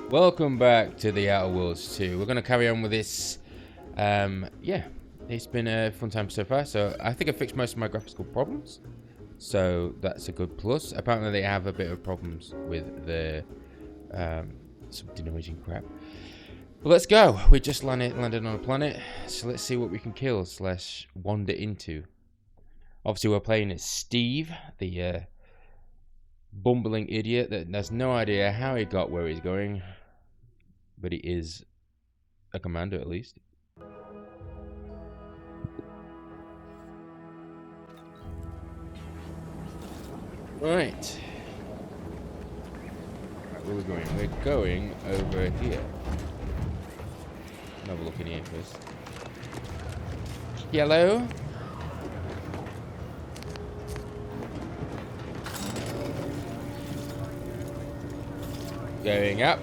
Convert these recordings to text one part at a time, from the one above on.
Welcome back to the Outer Worlds 2. We're going to carry on with this. Yeah, it's been a fun time so far. So I think I fixed most of my graphical problems. So that's a good plus. Apparently they have a bit of problems with the some denoising crap. But let's go. We just landed on a planet. So let's see what we can kill / wander into. Obviously we're playing as Steve, the bumbling idiot that has no idea how he got where he's going. But he is a commander at least. Right. Where are we going? We're going over here. Have a look in here first. Yellow. Going up.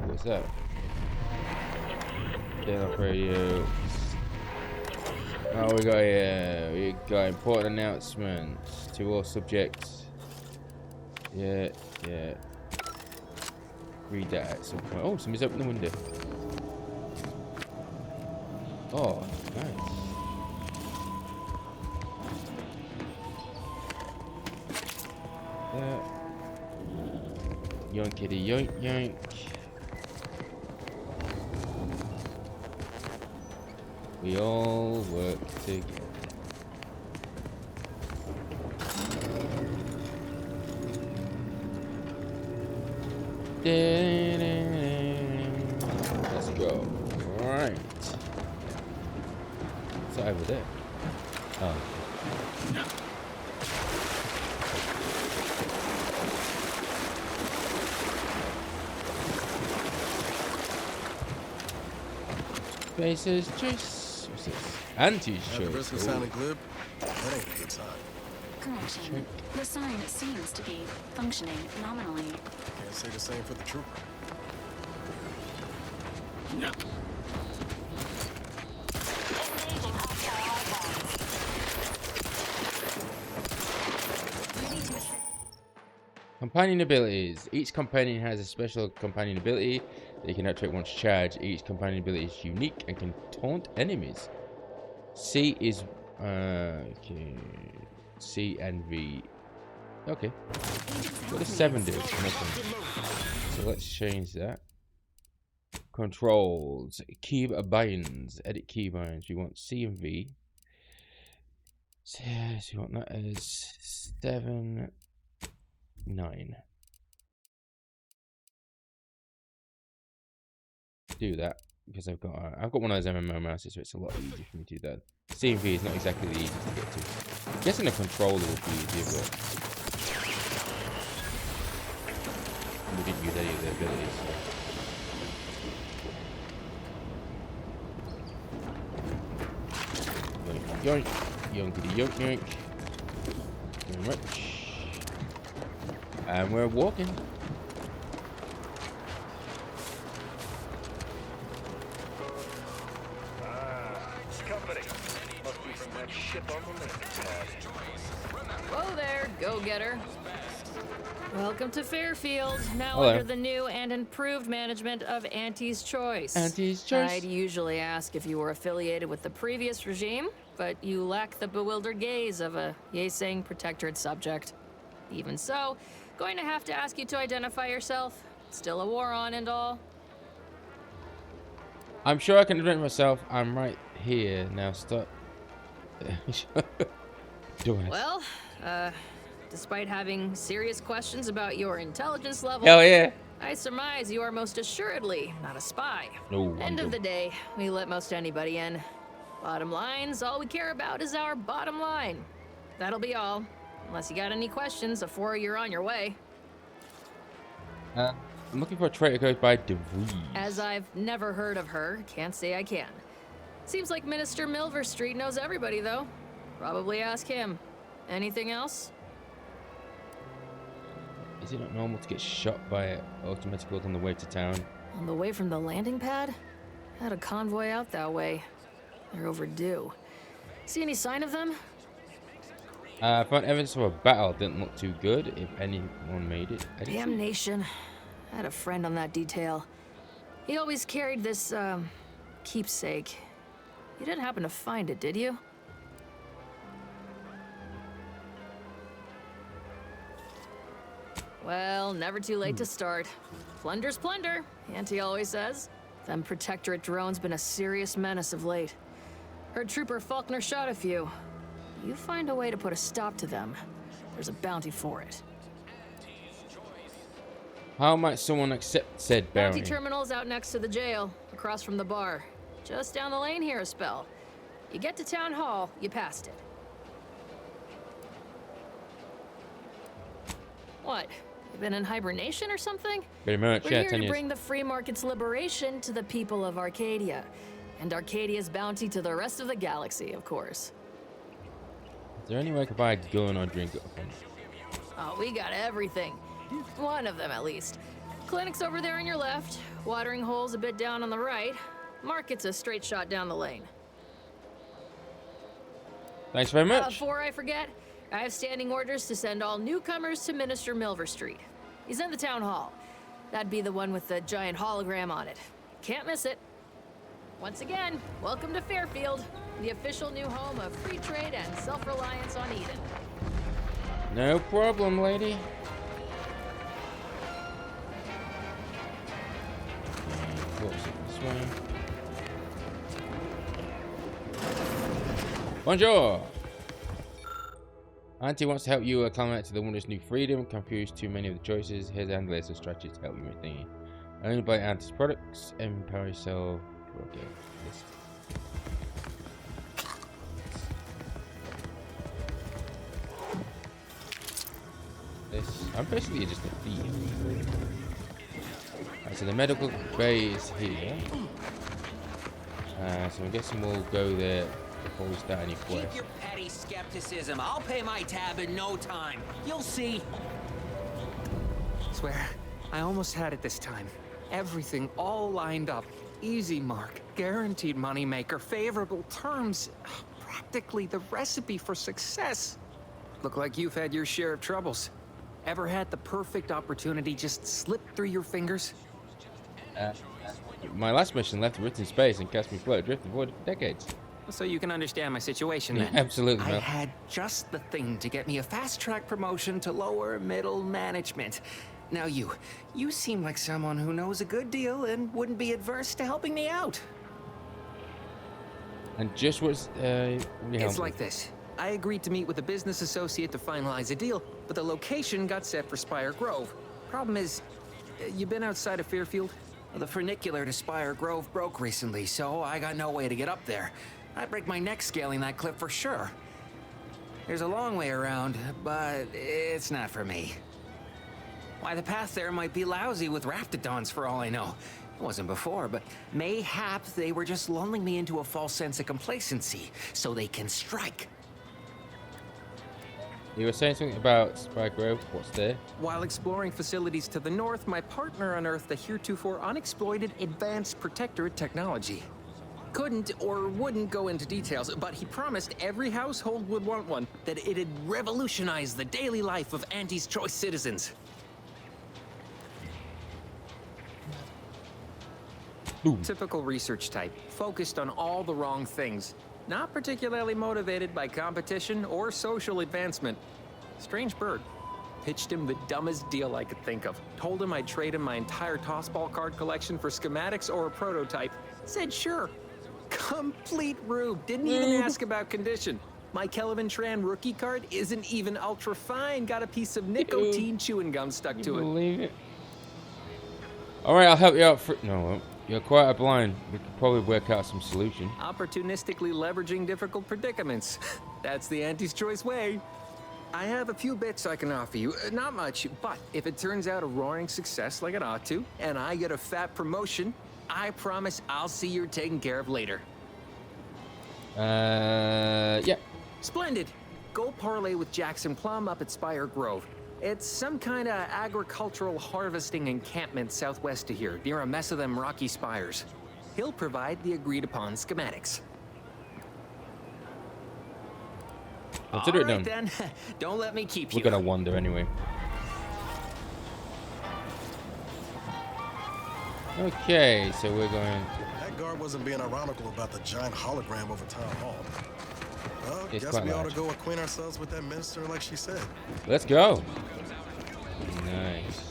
What's that? Turn off radio. Oh, we got important announcements to all subjects. Yeah. Read that at some point. Oh, somebody's opened the window. Oh, nice. Yoinkity yoink yoink. We all work together. Let's go. Alright. What's that over there? Oh. Faces choice. What's this? Anti's choice. The risk of sounding glib, that ain't a good sign. Correction. The sign seems to be functioning nominally. Can't say the same for the trooper. No. Companion abilities. Each companion has a special companion ability they can activate once charged. Each companion ability is unique and can taunt enemies. C is okay. C and V. Okay. What does 7 do? Nothing. So let's change that. Controls. Keybinds. Edit keybinds. We want C and V. So we want that as 7, 9. Do that because I've got one of those MMO mouses, so it's a lot easier for me to do that. C and V is not exactly the easiest to get to. I'm guessing a controller would be easier, but we didn't use any of the abilities. So. Yoink, yoinkity yoink yoink. Very much. And we're walking. Whoa there, go-getter. Welcome to Fairfield, now Hello. under the new and improved management of Auntie's Choice. Auntie's Choice. I'd usually ask if you were affiliated with the previous regime, but you lack the bewildered gaze of a yay-saying protectorate subject. Even so, going to have to ask you to identify yourself. Still a war on and all. I'm sure I can admit myself. I'm right here now. Stop. Well, despite having serious questions about your intelligence level, Hell yeah. I surmise you are most assuredly not a spy. No. End of the day, we let most anybody in. Bottom line's all we care about is our bottom line. That'll be all. Unless you got any questions before you're on your way. I'm looking for a traitor goes by DeVries. As I've never heard of her, can't say I can. Seems like Minister Milverstreet knows everybody, though. Probably ask him. Anything else? Is it not normal to get shot by automaticals on the way to town? On the way from the landing pad? Had a convoy out that way. They're overdue. See any sign of them? I found evidence of a battle. Didn't look too good. If anyone made it. Damnation. I had a friend on that detail. He always carried this, keepsake. You didn't happen to find it, did you? Well, never too late to start. Plunder's plunder, Auntie always says. Them Protectorate drones been a serious menace of late. Heard Trooper Faulkner shot a few. You find a way to put a stop to them, there's a bounty for it. How might someone accept said bounty? Bounty terminal's out next to the jail, across from the bar. Just down the lane here a spell. You get to Town Hall, you passed it. What? You been in hibernation or something? Pretty much, We're yeah, here 10 to years. bring the free market's liberation to the people of Arcadia. And Arcadia's bounty to the rest of the galaxy, of course. Is there any way I could buy a gun or drink it? Oh, we got everything. One of them, at least. Clinic's over there on your left. Watering hole's a bit down on the right. Market's a straight shot down the lane. Thanks very much. Before I forget, I have standing orders to send all newcomers to Minister Milver Street. He's in the town hall. That'd be the one with the giant hologram on it. Can't miss it. Once again, welcome to Fairfield, the official new home of free trade and self-reliance on Eden. No problem, lady. Close it this way. Bonjour! Auntie wants to help you acclimate to the wondrous new freedom. Confused too many of the choices. Here's a list of strategies to help you with thingy. Only buy Auntie's products. Empower yourself. Okay. List. This. I'm basically just a thief. Right, so the medical bay is here. So I'm guessing we'll go there before we start any quests. Keep your petty skepticism. I'll pay my tab in no time. You'll see. Swear, I almost had it this time. Everything all lined up. Easy mark, guaranteed moneymaker, favorable terms. Practically the recipe for success. Look like you've had your share of troubles. Ever had the perfect opportunity just slip through your fingers? My last mission left Earth in space and cast me float drifting for decades. So you can understand my situation Yeah, then. absolutely, I Mel. had just the thing to get me a fast-track promotion to lower middle management. Now you seem like someone who knows a good deal and wouldn't be adverse to helping me out. And just what's It's like this. I agreed to meet with a business associate to finalize a deal, but the location got set for Spire Grove. Problem is, you been outside of Fairfield? The funicular to Spire Grove broke recently, so I got no way to get up there. I'd break my neck scaling that cliff for sure. There's a long way around, but it's not for me. Why, the path there might be lousy with raptidons for all I know. It wasn't before, but mayhap they were just lulling me into a false sense of complacency so they can strike. You were saying something about Spire Grove. What's there? While exploring facilities to the north, my partner unearthed a heretofore unexploited advanced protectorate technology. Couldn't or wouldn't go into details, but he promised every household would want one, that it'd revolutionize the daily life of Auntie's Choice citizens. Boom. Typical research type, focused on all the wrong things. Not particularly motivated by competition or social advancement. Strange bird. Pitched him the dumbest deal I could think of. Told him I'd trade him my entire tossball card collection for schematics or a prototype. Said sure. Complete rube. Didn't even ask about condition. My Kelvin Tran rookie card isn't even ultra fine. Got a piece of nicotine chewing gum stuck to it. Believe it. All right, I'll help you out. No, I won't. You're quite a blind. We could probably work out some solution. Opportunistically leveraging difficult predicaments. That's the Auntie's Choice way. I have a few bits I can offer you. Not much, but if it turns out a roaring success like it ought to, and I get a fat promotion, I promise I'll see you're taken care of later. Yeah. Splendid. Go parlay with Jackson Plum up at Spire Grove. It's some kind of agricultural harvesting encampment southwest of here, near a mess of them rocky spires. He'll provide the agreed-upon schematics. Consider it All right, done. then. Don't let me keep We're you. gonna wander anyway. Okay, so we're going. That guard wasn't being ironical about the giant hologram over town hall. Well, It's guess quite we ought large. to go acquaint ourselves with that minister like she said. Let's go. Nice.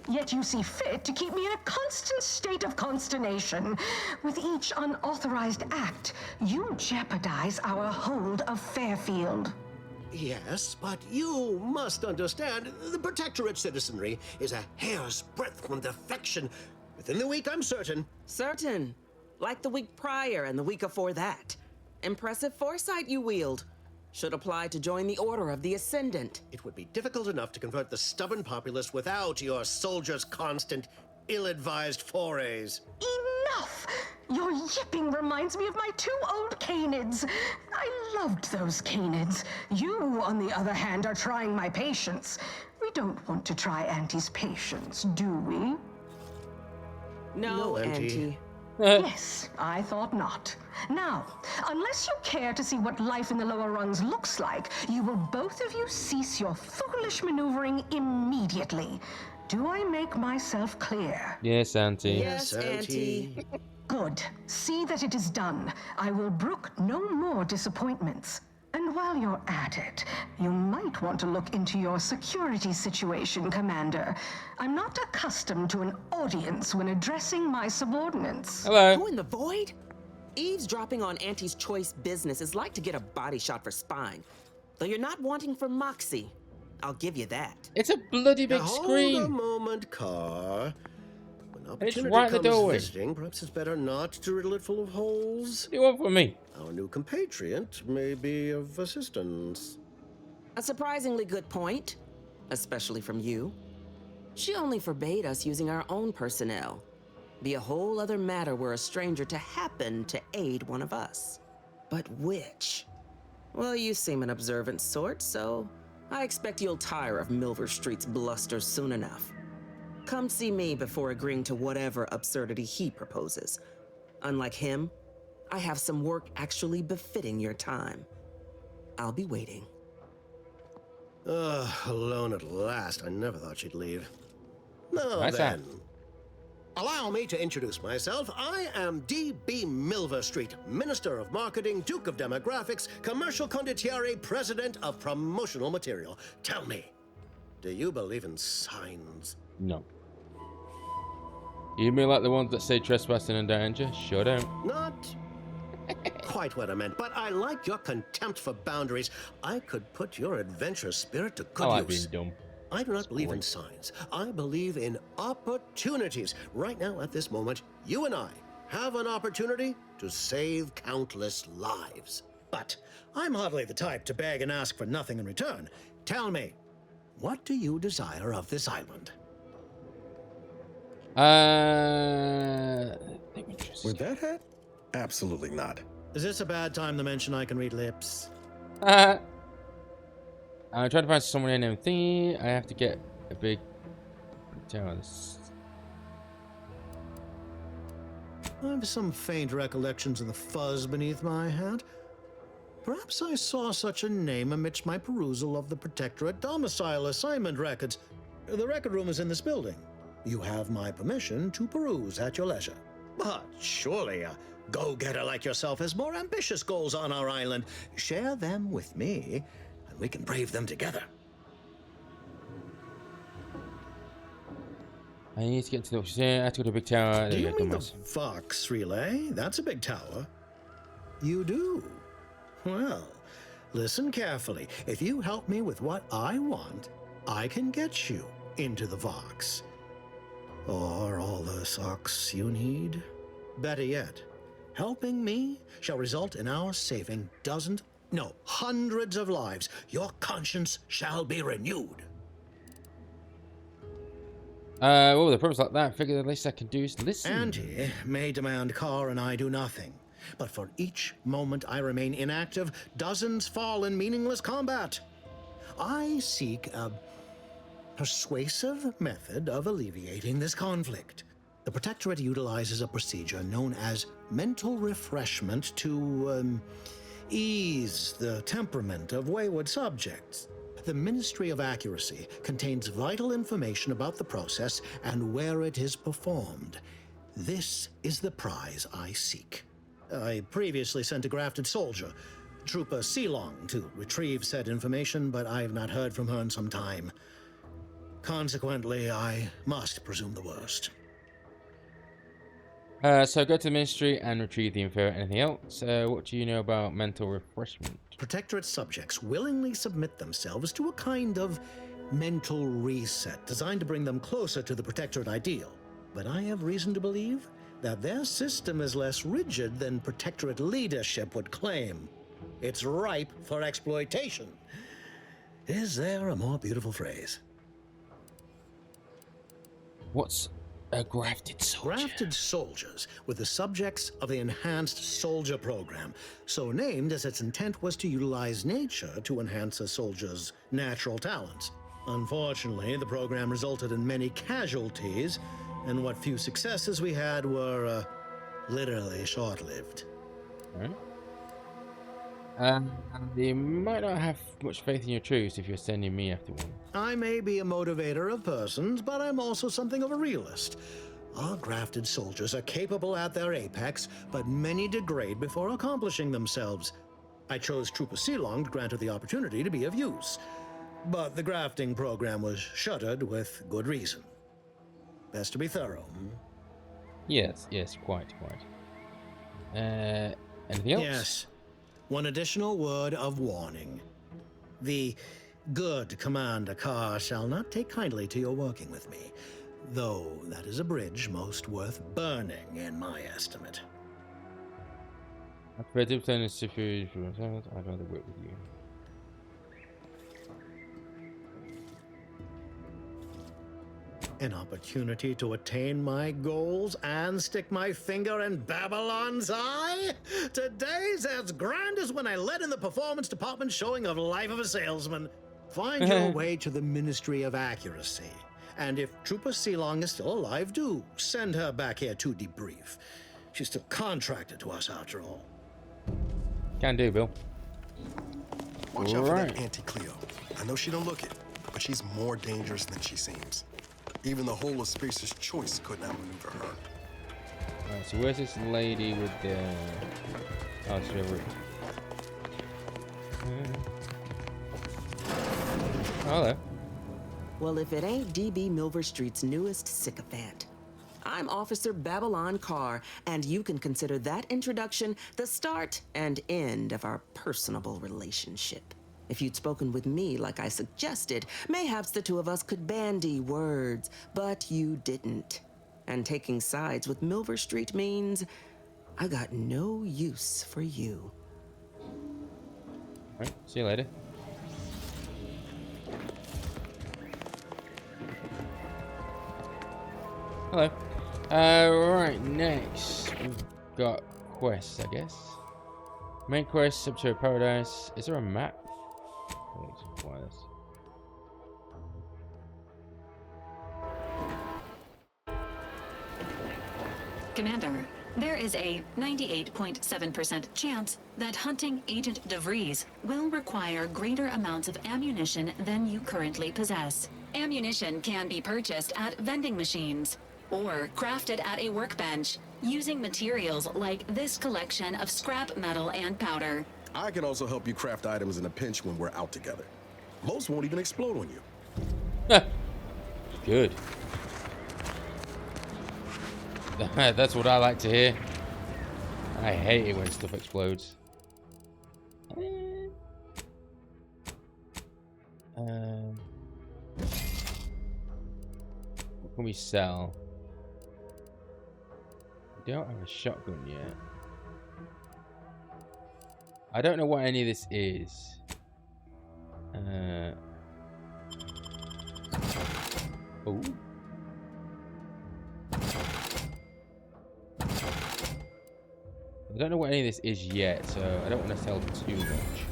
Yet you see fit to keep me in a constant state of consternation. With each unauthorized act, you jeopardize our hold of Fairfield. Yes, but you must understand, the Protectorate citizenry is a hair's breadth from defection. Within the week, I'm certain. Certain. Like the week prior and the week before that. Impressive foresight you wield. Should apply to join the Order of the Ascendant. It would be difficult enough to convert the stubborn populace without your soldiers' constant, ill-advised forays. Enough! Your yipping reminds me of my 2 old canids. I loved those canids. You, on the other hand, are trying my patience. We don't want to try Auntie's patience, do we? No, Auntie. Auntie. Yes, I thought not. Now, unless you care to see what life in the lower rungs looks like, you will both of you cease your foolish maneuvering immediately. Do I make myself clear? Yes, Auntie. Yes, Auntie. Good. See that it is done. I will brook no more disappointments. And while you're at it, you might want to look into your security situation, Commander. I'm not accustomed to an audience when addressing my subordinates. Hello. Who in the void? Eavesdropping on Auntie's choice business is like to get a body shot for spine. Though you're not wanting for moxie. I'll give you that. It's a bloody big Now, hold a screen. moment, Carr. When It's opportunity right in the comes doorway. visiting, perhaps it's better not to riddle it full of holes. What do you want from me? Our new compatriot may be of assistance. A surprisingly good point, especially from you. She only forbade us using our own personnel. Be a whole other matter were a stranger to happen to aid one of us. But which? Well, you seem an observant sort, so I expect you'll tire of Milver Street's bluster soon enough. Come see me before agreeing to whatever absurdity he proposes. Unlike him, I have some work actually befitting your time. I'll be waiting. Alone at last. I never thought she'd leave. Now Nice then. Allow me to introduce myself. I am D.B. Milver Street, Minister of Marketing, Duke of Demographics, Commercial Condottiere, President of Promotional Material. Tell me, do you believe in signs? No. You mean like the ones that say trespassing and danger? Sure don't. Not quite what I meant, but I like your contempt for boundaries. I could put your adventurous spirit to good I like use. being dumb. I do not believe in signs. I believe in opportunities. Right now, at this moment, you and I have an opportunity to save countless lives. But I'm hardly the type to beg and ask for nothing in return. Tell me, what do you desire of this island? Let me just. With that hat? Absolutely not. Is this a bad time to mention I can read lips? I'm trying to find someone in thingy. I have to get a big tower. I have some faint recollections of the fuzz beneath my hat. Perhaps I saw such a name amidst my perusal of the Protectorate domicile assignment records. The record room is in this building. You have my permission to peruse at your leisure. But surely a go-getter like yourself has more ambitious goals on our island. Share them with me, and we can brave them together. I need to get to the office. Yeah, I have to go to a big tower. Do There you you go, mean the dumbass. Vox Relay? That's a big tower. You do? Well, listen carefully. If you help me with what I want, I can get you into the Vox. Or all the socks you need. Better yet, helping me shall result in our saving dozens, no, hundreds of lives. Your conscience shall be renewed. Well, the problem's like that. I figure the least I can do is listen. Auntie may demand Carr and I do nothing. But for each moment I remain inactive, dozens fall in meaningless combat. I seek a persuasive method of alleviating this conflict. The Protectorate utilizes a procedure known as mental refreshment to ease the temperament of wayward subjects. The Ministry of Accuracy contains vital information about the process and where it is performed. This is the prize I seek. I previously sent a grafted soldier, Trooper Sealong, to retrieve said information, but I have not heard from her in some time. Consequently, I must presume the worst. So go to the ministry and retrieve the info. Anything else? What do you know about mental refreshment? Protectorate subjects willingly submit themselves to a kind of mental reset designed to bring them closer to the Protectorate ideal. But I have reason to believe that their system is less rigid than Protectorate leadership would claim. It's ripe for exploitation. Is there a more beautiful phrase? What's a grafted soldier? Grafted soldiers were the subjects of the Enhanced Soldier Program, so named as its intent was to utilize nature to enhance a soldier's natural talents. Unfortunately, the program resulted in many casualties, and what few successes we had were literally short-lived. Right. You might not have much faith in your troops if you're sending me after one. I may be a motivator of persons, but I'm also something of a realist. Our grafted soldiers are capable at their apex, but many degrade before accomplishing themselves. I chose Trooper Sealong to grant her the opportunity to be of use, but the grafting program was shuttered with good reason. Best to be thorough. Yes, quite. Anything else? Yes. One additional word of warning. The good Commander Carr shall not take kindly to your working with me, though that is a bridge most worth burning in my estimate. I'd rather work with you. An opportunity to attain my goals and stick my finger in Babylon's eye? Today's as grand as when I led in the performance department showing of Life of a Salesman. Find your way to the Ministry of Accuracy. And if Trooper Sealong is still alive, do send her back here to debrief. She's still contracted to us after all. Can do, Bill. Watch out for that Auntie Cleo. I know she don't look it, but she's more dangerous than she seems. Even the whole of Spacer's Choice couldn't outmaneuver her. Alright, so where's this lady with the... Oh, she's over here. Hello. Well, if it ain't DB Milver Street's newest sycophant. I'm Officer Babylon Carr, and you can consider that introduction the start and end of our personable relationship. If you'd spoken with me like I suggested, mayhaps the two of us could bandy words, but you didn't. And taking sides with Milver Street means I got no use for you. Alright, see you later. Hello. Right, next we've got quests, I guess. Main quest, Subterranean Paradise. Is there a map? Commander, there is a 98.7% chance that hunting Agent DeVries will require greater amounts of ammunition than you currently possess. Ammunition can be purchased at vending machines or crafted at a workbench using materials like this collection of scrap metal and powder. I can also help you craft items in a pinch when we're out together. Most won't even explode on you. Good. That's what I like to hear. I hate it when stuff explodes. What can we sell? We don't have a shotgun yet. I don't know what any of this is. Oh. I don't know what any of this is yet, so I don't want to sell too much.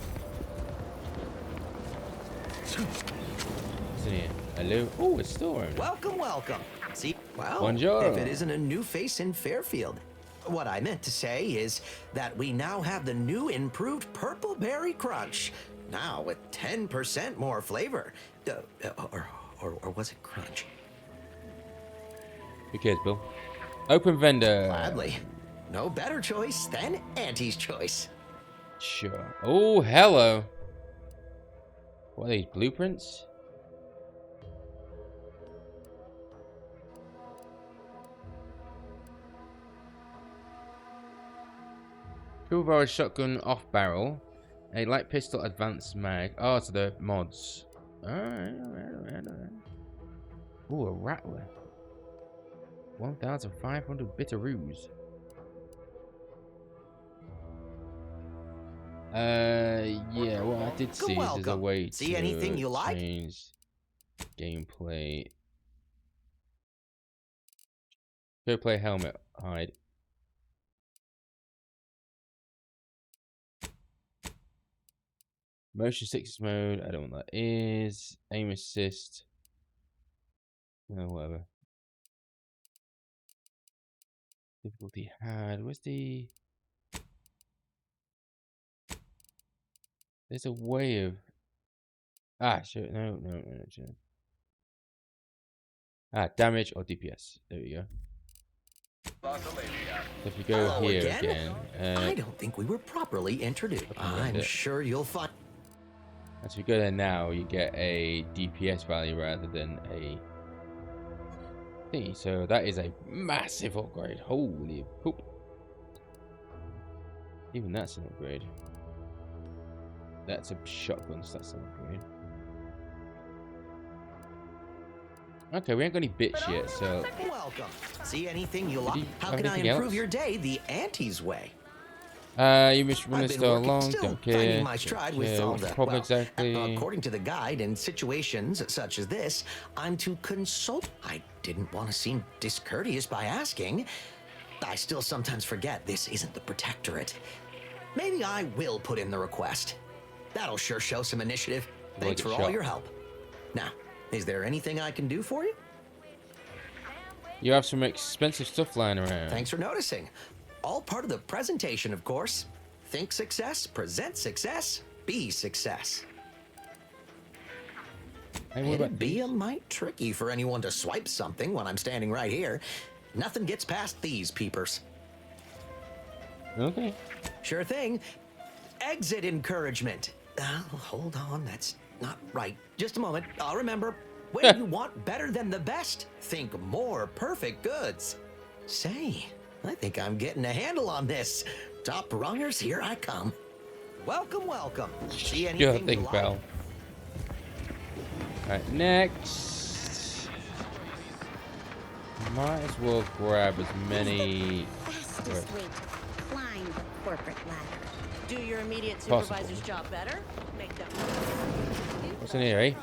What's in here? Hello. Oh, it's still on. Welcome, welcome. See, well, Buongiorno. if it isn't a new face in Fairfield. What I meant to say is that we now have the new improved Purple Berry Crunch. Now with 10% more flavor. Or was it crunch? Who cares, Bill? Open vendor. Gladly. No better choice than Auntie's choice. Sure. Oh, hello. What are these, blueprints? Triple barrel shotgun off barrel. A light pistol advanced mag. Oh, so the mods. Alright. Ooh, a rattler. 1,500 bitteroos. Yeah, well, I did see there's a way see to anything you like? change gameplay. Go play helmet hide. Motion sickness mode. I don't know what that is. Aim assist. No, whatever. Difficulty had. Where's the? There's a way of. Ah, sure. No. Sure. Ah, damage or DPS. There we go. If we go Hello here again. again. I don't think we were properly introduced. I'm sure you'll find. As we go there now, you get a DPS value rather than a thingy. So that is a massive upgrade. Holy poop. Even that's an upgrade. That's a shotgun, so that's an upgrade. Okay, we ain't got any bits yet, so... Welcome. See anything you like? How have can I anything improve else? your day the Auntie's way? You must run I've this been store working along, still, don't care. finding my stride with all What's the the problem well, exactly? according to the guide, in situations such as this, I'm to consult. I didn't want to seem discourteous by asking. I still sometimes forget this isn't the Protectorate. Maybe I will put in the request. That'll sure show some initiative. Thanks for all your help. Now, is there anything I can do for you? You have some expensive stuff lying around. Thanks for noticing. All part of the presentation, of course. Think success, present success, be success. It'd be a mite tricky for anyone to swipe something when I'm standing right here. Nothing gets past these peepers. Okay. Sure thing. Exit encouragement. Hold on, that's not right. Just a moment, I'll remember. When you want better than the best, think more perfect goods. Say, I think I'm getting a handle on this. Top rungers, here I come. Welcome, welcome. See anything Sure you thing, like? pal. Alright, next. Might as well grab as many. Fastest way to climb the corporate ladder. Do your immediate Possible. supervisor's job better. Make them. What's in here, eh?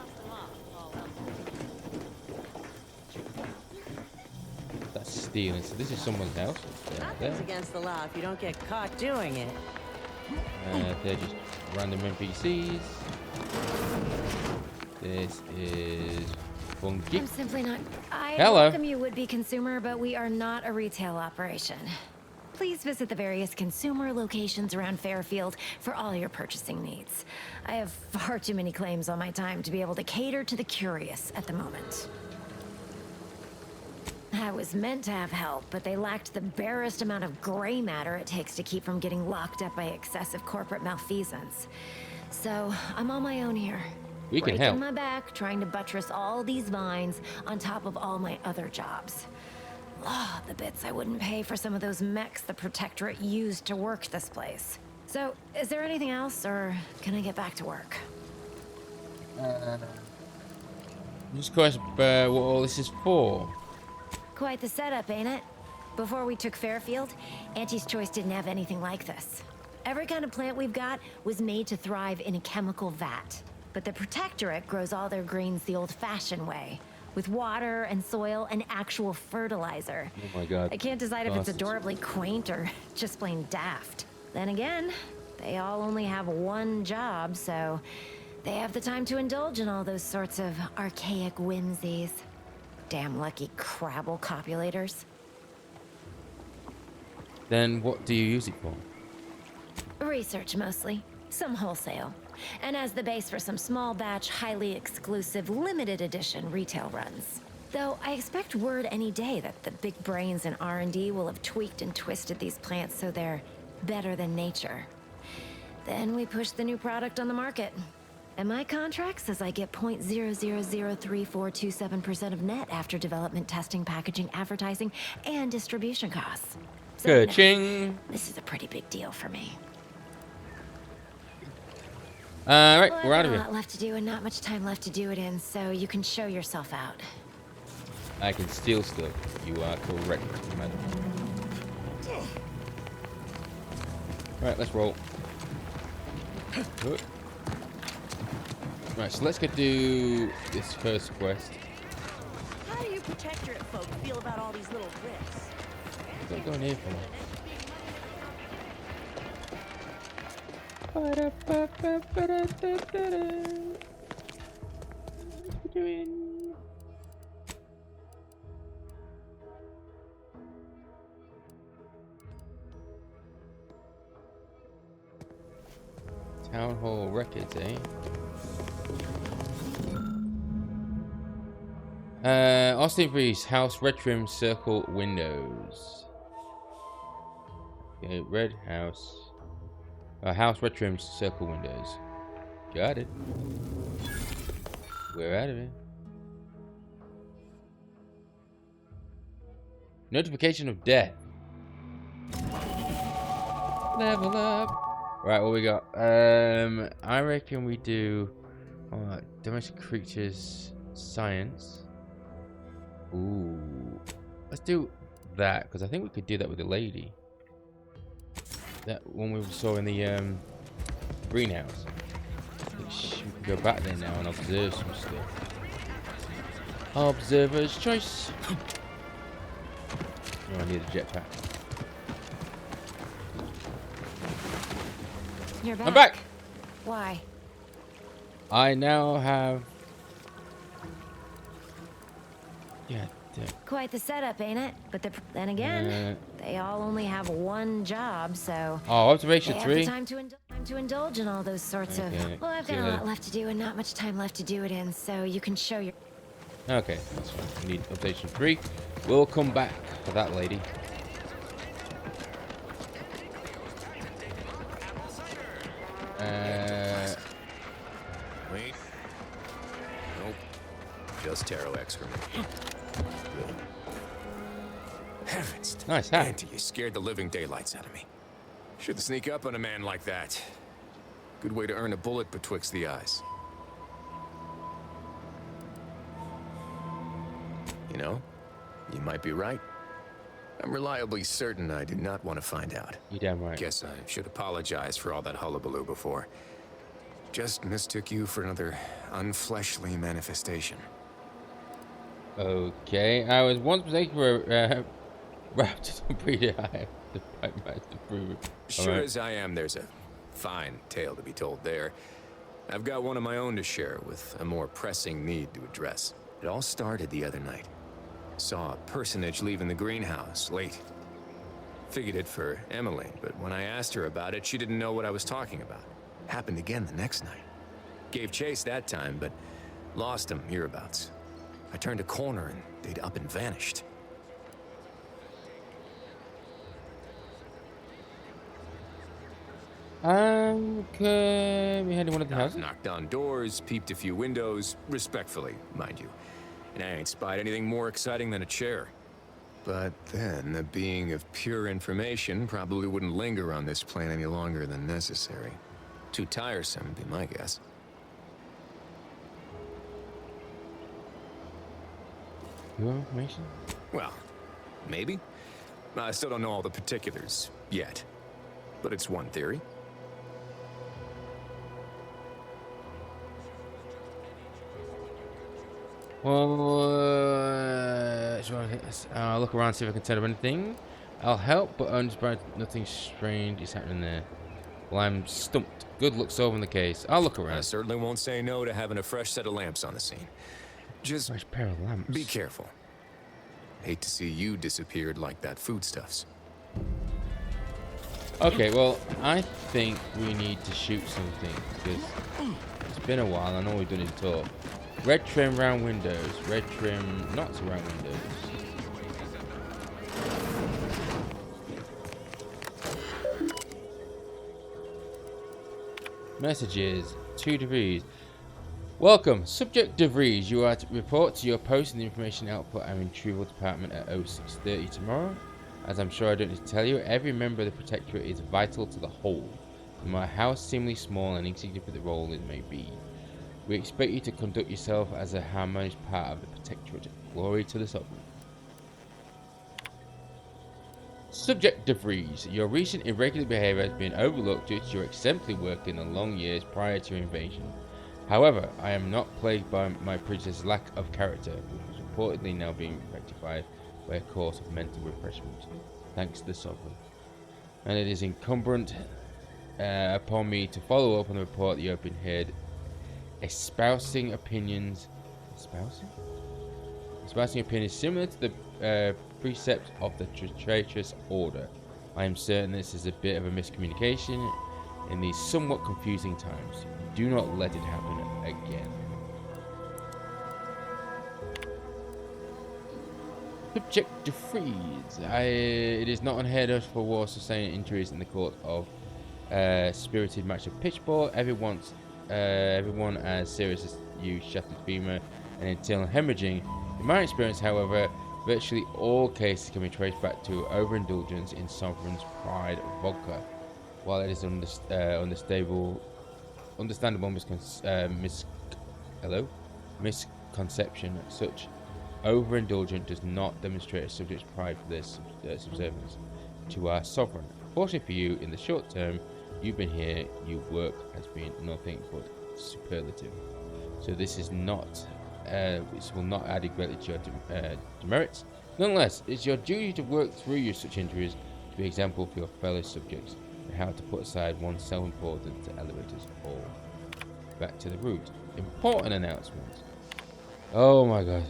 That's stealing. So this is someone's house. Nothing's against the law if you don't get caught doing it. They're just random NPCs. This is funky. I'm simply not. I Hello. welcome you, would-be consumer, but we are not a retail operation. Please visit the various consumer locations around Fairfield for all your purchasing needs. I have far too many claims on my time to be able to cater to the curious at the moment. I was meant to have help, but they lacked the barest amount of gray matter it takes to keep from getting locked up by excessive corporate malfeasance. So, I'm on my own here. We can Breaking help. my back, trying to buttress all these vines on top of all my other jobs. Ah, the bits I wouldn't pay for some of those mechs the Protectorate used to work this place. So, is there anything else, or can I get back to work? Just curious what all this is for. Quite the setup, ain't it? Before we took Fairfield, Auntie's Choice didn't have anything like this. Every kind of plant we've got was made to thrive in a chemical vat. But the Protectorate grows all their greens the old-fashioned way, with water and soil and actual fertilizer. Oh my god. I can't decide if it's Bastards. adorably quaint or just plain daft. Then again, they all only have one job, so They have the time to indulge in all those sorts of archaic whimsies. Damn lucky Crabble copulators. Then what do you use it for? Research mostly. Some wholesale. And as the base for some small batch, highly exclusive, limited edition retail runs. Though I expect word any day that the big brains in R&D will have tweaked and twisted these plants so they're better than nature. Then we push the new product on the market. And my contract says I get 0.0003427% of net after development, testing, packaging, advertising, and distribution costs. So, you know, Ka-ching! this is a pretty big deal for me. Alright, Well, we're out of I've here. got a lot left to do and not much time left to do it in, so you can show yourself out. I can steal stuff. You are correct, madam. Right, let's roll. Right, so let's go do this first quest. How do you Protectorate folk feel about all these little rifts? What's that going here for? What are you doing? Town Hall Records, eh? Austin Breeze, House Red Trim Circle Windows. Okay, Red House. House Red Trim Circle Windows. Got it. We're out of here. Notification of death. Level up. Right, what we got? I reckon we do domestic creatures science. Ooh, let's do that because I think we could do that with the lady. That one we saw in the greenhouse. We can go back there now and observe some stuff. Observer's choice. Oh, I need a jetpack. You're back. I'm back. Why? I now have. Yeah. Quite the setup, ain't it? But then again, they all only have one job, so. Oh, observation they 3. have the time to indulge in all those sorts of. Well, I've got a lot left to do and not much time left to do it in, so you can show your. Okay, that's fine. We need observation 3. We'll come back for that lady. Wait. Nope. Just taro excrement. Good. Heavens. Nice hat. Auntie, you scared the living daylights out of me. Shouldn't sneak up on a man like that. Good way to earn a bullet betwixt the eyes. You know, you might be right. I'm reliably certain I did not want to find out. You damn right. Guess I should apologize for all that hullabaloo before. Just mistook you for another unfleshly manifestation. Okay, I was once mistaken for wrapped in a breeder. I have to fight my to prove it. Sure as I am, there's a fine tale to be told there. I've got one of my own to share with a more pressing need to address. It all started the other night. Saw a personage leaving the greenhouse late. Figured it for Emily, but when I asked her about it, she didn't know what I was talking about. Happened again the next night. Gave chase that time, but lost him hereabouts. I turned a corner and they'd up and vanished. Okay, we had one of the houses. Knocked on doors, peeped a few windows, respectfully, mind you. And I ain't spied anything more exciting than a chair. But then, a being of pure information probably wouldn't linger on this plane any longer than necessary. Too tiresome, would be my guess. Your information? Well, maybe. I still don't know all the particulars yet. But it's one theory. Well, I'll look around, see if I can tell of anything. I'll help, but I'm just nothing strange is happening there. Well, I'm stumped. Good luck solving the case. I'll look I around. certainly won't say no to having a fresh set of lamps on the scene. Just Fresh pair of lamps. be careful. Hate to see you disappeared like that foodstuffs. Okay, well, I think we need to shoot something because it's been a while. I know we've done it talk. Red trim round windows. Red trim not surround windows. Messages. 2 degrees. Welcome, Subject DeVries. You are to report to your post in the information output and retrieval department at 0630 tomorrow. As I'm sure I don't need to tell you, every member of the Protectorate is vital to the whole, no matter how seemingly small and insignificant the role it may be. We expect you to conduct yourself as a harmonious part of the Protectorate. Glory to the Sovereign. Subject DeVries, your recent irregular behavior has been overlooked due to your exemplary work in the long years prior to your invasion. However, I am not plagued by my predecessor's lack of character, which is reportedly now being rectified by a course of mental refreshment, thanks to the Sovereign. And it is incumbent upon me to follow up on the report that you have been heard espousing opinions similar to the precepts of the traitorous order. I am certain this is a bit of a miscommunication in these somewhat confusing times. Do not let it happen again. Subject DeVries. It is not unheard of for war sustained injuries in the court of spirited match of pitchball. Everyone as serious as you shattered femur and internal hemorrhaging. In my experience, however, virtually all cases can be traced back to overindulgence in Sovereign's Pride vodka. While it is understandable misconception, such overindulgence does not demonstrate a subject's pride for their subservience to our sovereign. Fortunately for you, in the short term you've been here, your work has been nothing but superlative. So this is not, this will not add greatly to your demerits. Nonetheless, it's your duty to work through your such injuries to be an example for your fellow subjects and how to put aside one's self-importance to elevate us all. Back to the route. Important announcement. Oh my god.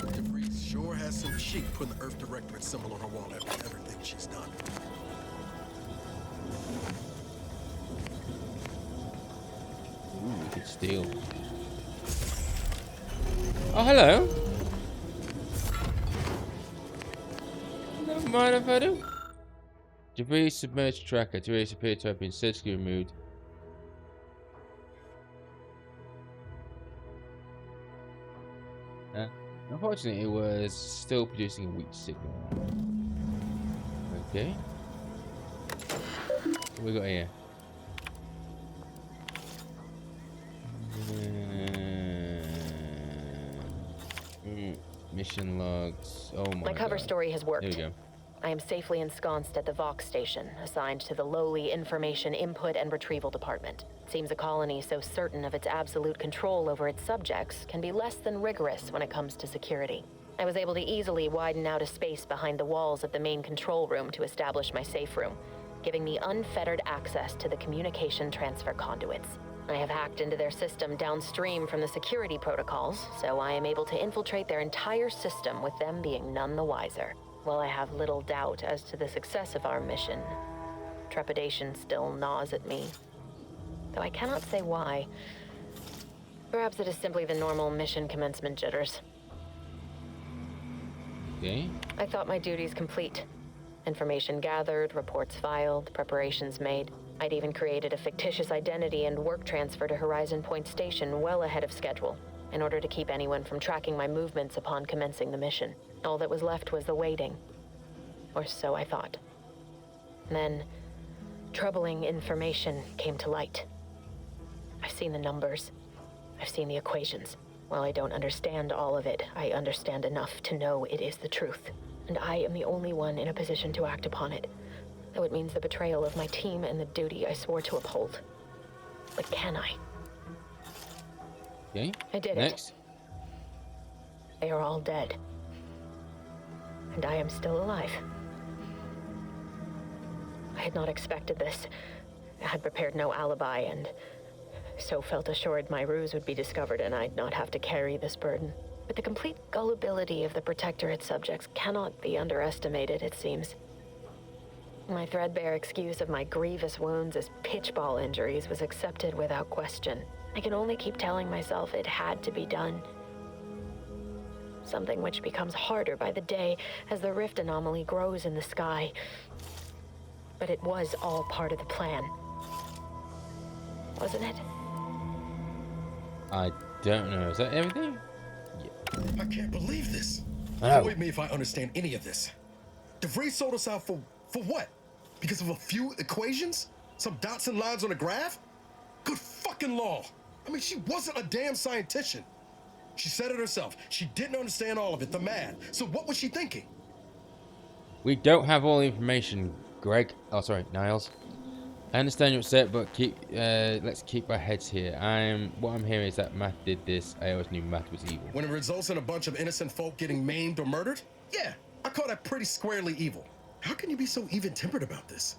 DeVries sure has some chic putting the Earth Directorate symbol on her wall after everything she's done. Ooh, we could steal. Oh, hello. Never mind if I do. DeVries submerged tracker. DeVries appeared to have been surgically removed. Unfortunately, it was still producing a weak signal. Okay. What we got here? Mission logs. Oh my cover god. story has worked. There we go. I am safely ensconced at the Vox station, assigned to the lowly Information Input and Retrieval Department. It seems a colony so certain of its absolute control over its subjects can be less than rigorous when it comes to security. I was able to easily widen out a space behind the walls of the main control room to establish my safe room, giving me unfettered access to the communication transfer conduits. I have hacked into their system downstream from the security protocols, so I am able to infiltrate their entire system with them being none the wiser. While I have little doubt as to the success of our mission, trepidation still gnaws at me. Though I cannot say why. Perhaps it is simply the normal mission commencement jitters. Okay. I thought my duties complete. Information gathered, reports filed, preparations made. I'd even created a fictitious identity and work transfer to Horizon Point Station well ahead of schedule, in order to keep anyone from tracking my movements upon commencing the mission. All that was left was the waiting. Or so I thought. Then, troubling information came to light. I've seen the numbers. I've seen the equations. While I don't understand all of it, I understand enough to know it is the truth. And I am the only one in a position to act upon it. Though it means the betrayal of my team and the duty I swore to uphold. But can I? Okay. I did Next. it. They are all dead. And I am still alive. had not expected this. I had prepared no alibi, and so felt assured my ruse would be discovered and I'd not have to carry this burden. But the complete gullibility of the Protectorate subjects cannot be underestimated, it seems. My threadbare excuse of my grievous wounds as pitchball injuries was accepted without question. I can only keep telling myself it had to be done. Something which becomes harder by the day as the rift anomaly grows in the sky. But it was all part of the plan. Wasn't it? I don't know. Is that everything? Yeah. I can't believe this. Oh. Avoid me if I understand any of this. DeVries sold us out for what? Because of a few equations? Some dots and lines on a graph? Good fucking law. I mean, she wasn't a damn scientist. She said it herself. She didn't understand all of it, the math. So what was she thinking? We don't have all the information, Greg. Oh, sorry, Niles. I understand you're upset, but let's keep our heads here. What I'm hearing is that Matt did this. I always knew Matt was evil. When it results in a bunch of innocent folk getting maimed or murdered? Yeah, I call that pretty squarely evil. How can you be so even-tempered about this?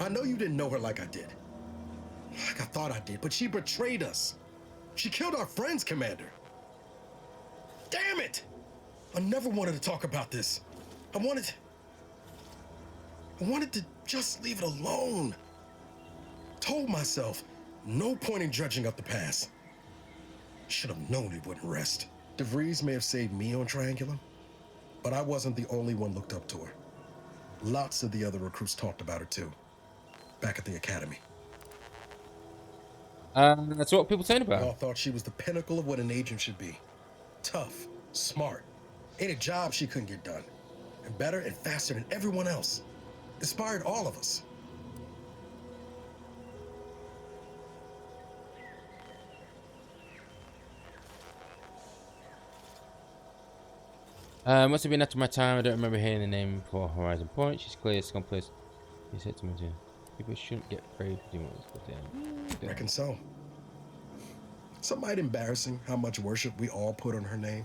I know you didn't know her like I did. Like I thought I did, but she betrayed us. She killed our friends, Commander. Damn it! I never wanted to talk about this. I wanted to just leave it alone. Told myself, no point in dredging up the past. Should have known it wouldn't rest. DeVries may have saved me on Triangulum, but I wasn't the only one looked up to her. Lots of the other recruits talked about her too, back at the academy. That's what people saying about her. They all thought she was the pinnacle of what an agent should be. Tough, smart, ain't a job she couldn't get done. And better and faster than everyone else. Inspired all of us. Must have been after my time. I don't remember hearing the name for Horizon Point. She's clear, someplace. He said to me, people shouldn't get afraid for doing this. Reckon so. It's might embarrassing how much worship we all put on her name.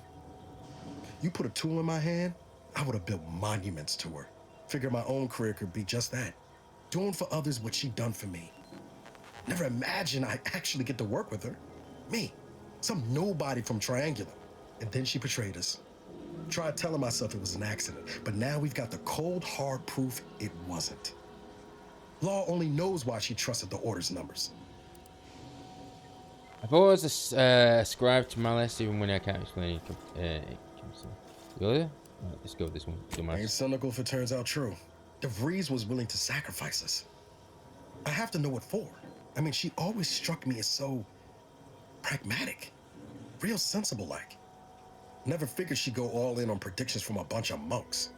You put a tool in my hand, I would have built monuments to her. Figure my own career could be just that. Doing for others what she done for me. Never imagined I'd actually get to work with her. Me, some nobody from Triangulum. And then she betrayed us. Tried telling myself it was an accident, but now we've got the cold, hard proof it wasn't. Law only knows why she trusted the Order's numbers. I've always ascribed to malice, even when I can't explain it. Really? Let's go with this one. Ain't cynical if it turns out true. DeVries was willing to sacrifice us. I have to know what for. I mean, she always struck me as so pragmatic, real sensible-like. Never figured she'd go all in on predictions from a bunch of monks.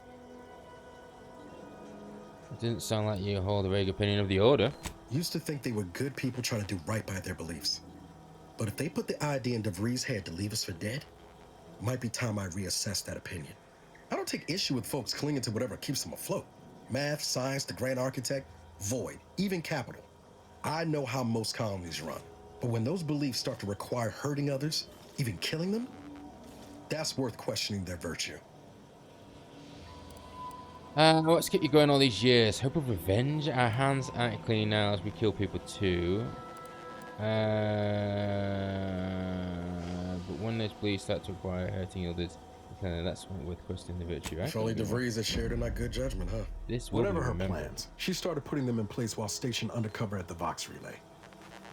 It didn't sound like you hold a very good opinion of the Order. Used to think they were good people trying to do right by their beliefs. But if they put the idea in DeVries' head to leave us for dead, it might be time I reassess that opinion. I don't take issue with folks clinging to whatever keeps them afloat. Math, science, the grand architect, void, even capital. I know how most colonies run. But when those beliefs start to require hurting others, even killing them, that's worth questioning their virtue. What's kept you going all these years? Hope of revenge? Our hands aren't clean now as we kill people too. But when those beliefs start to require hurting others, that's worth questioning the virtue, right? If only DeVries had shared in our good judgment, huh? This will Whatever her remembered. plans, she started putting them in place while stationed undercover at the Vox Relay.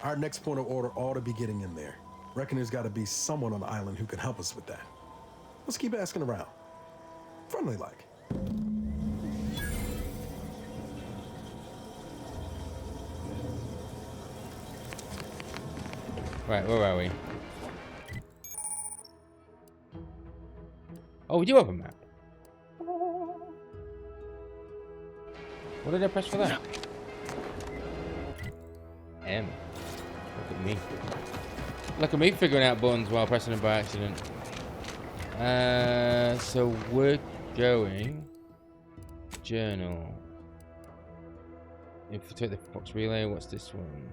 Our next point of order ought to be getting in there. Reckon there's got to be someone on the island who can help us with that. Let's keep asking around. Friendly like. Right, where are we? Oh, we do have a map. What did I press for that? M. Look at me. Look at me figuring out buttons while pressing them by accident. So we're going journal. If we take the Vox Relay, what's this one?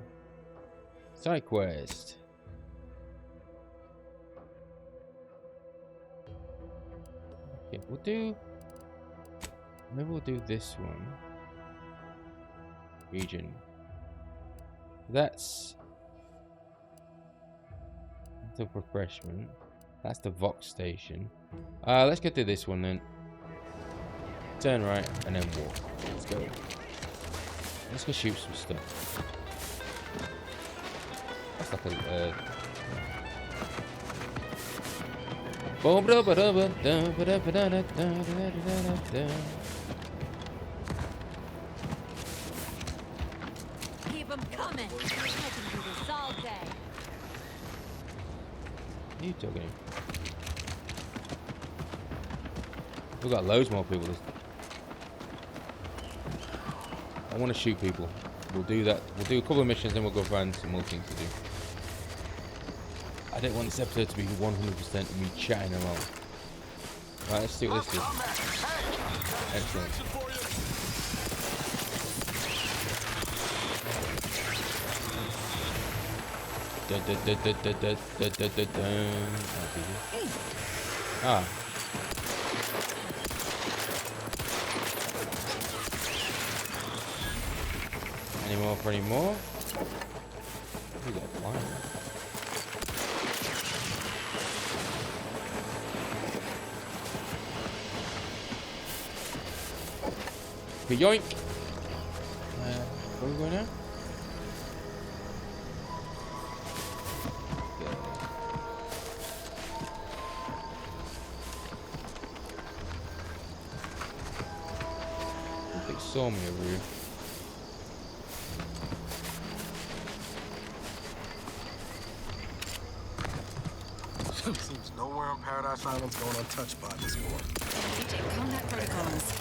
Side quest. Okay, maybe we'll do this one. region. That's the refreshment. That's the Vox station. Let's go through this one then. Turn right and then walk. Let's go. Let's go shoot some stuff. That's like a Keep them coming. I can do this all day. What are you talking? We've got loads more people. I want to shoot people. We'll do that. We'll do a couple of missions, then we'll go find some more things to do. I didn't want this episode to be 100% me chatting along. Right, let's see what this is. Excellent. Ah. Any more for any more? We got a climb. Yoink! Where are we going now? They saw me over here. Seems nowhere on Paradise Island's going untouched by this war. Engaging combat protocols.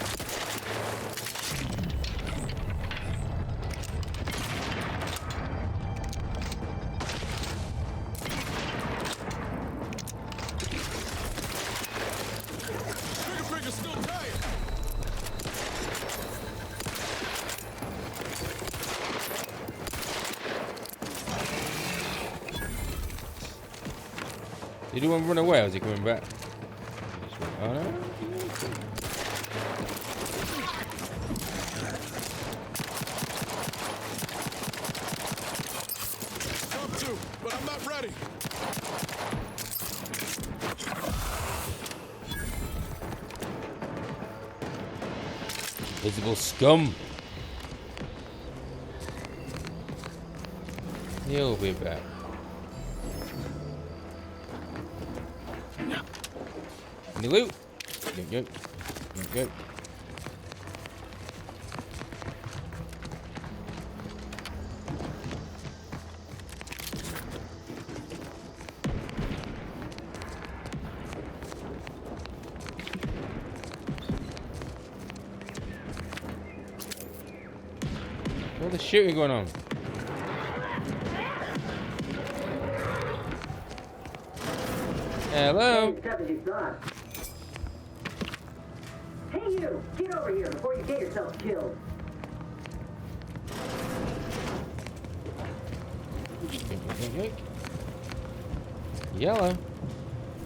Did he want to run away or is he coming back? Oh no. Come to, but I'm not ready. Visible scum. He'll be back. Any loot? Yep. All the shooting going on. Hello. Hey you! Get over here before you get yourself killed. Yellow.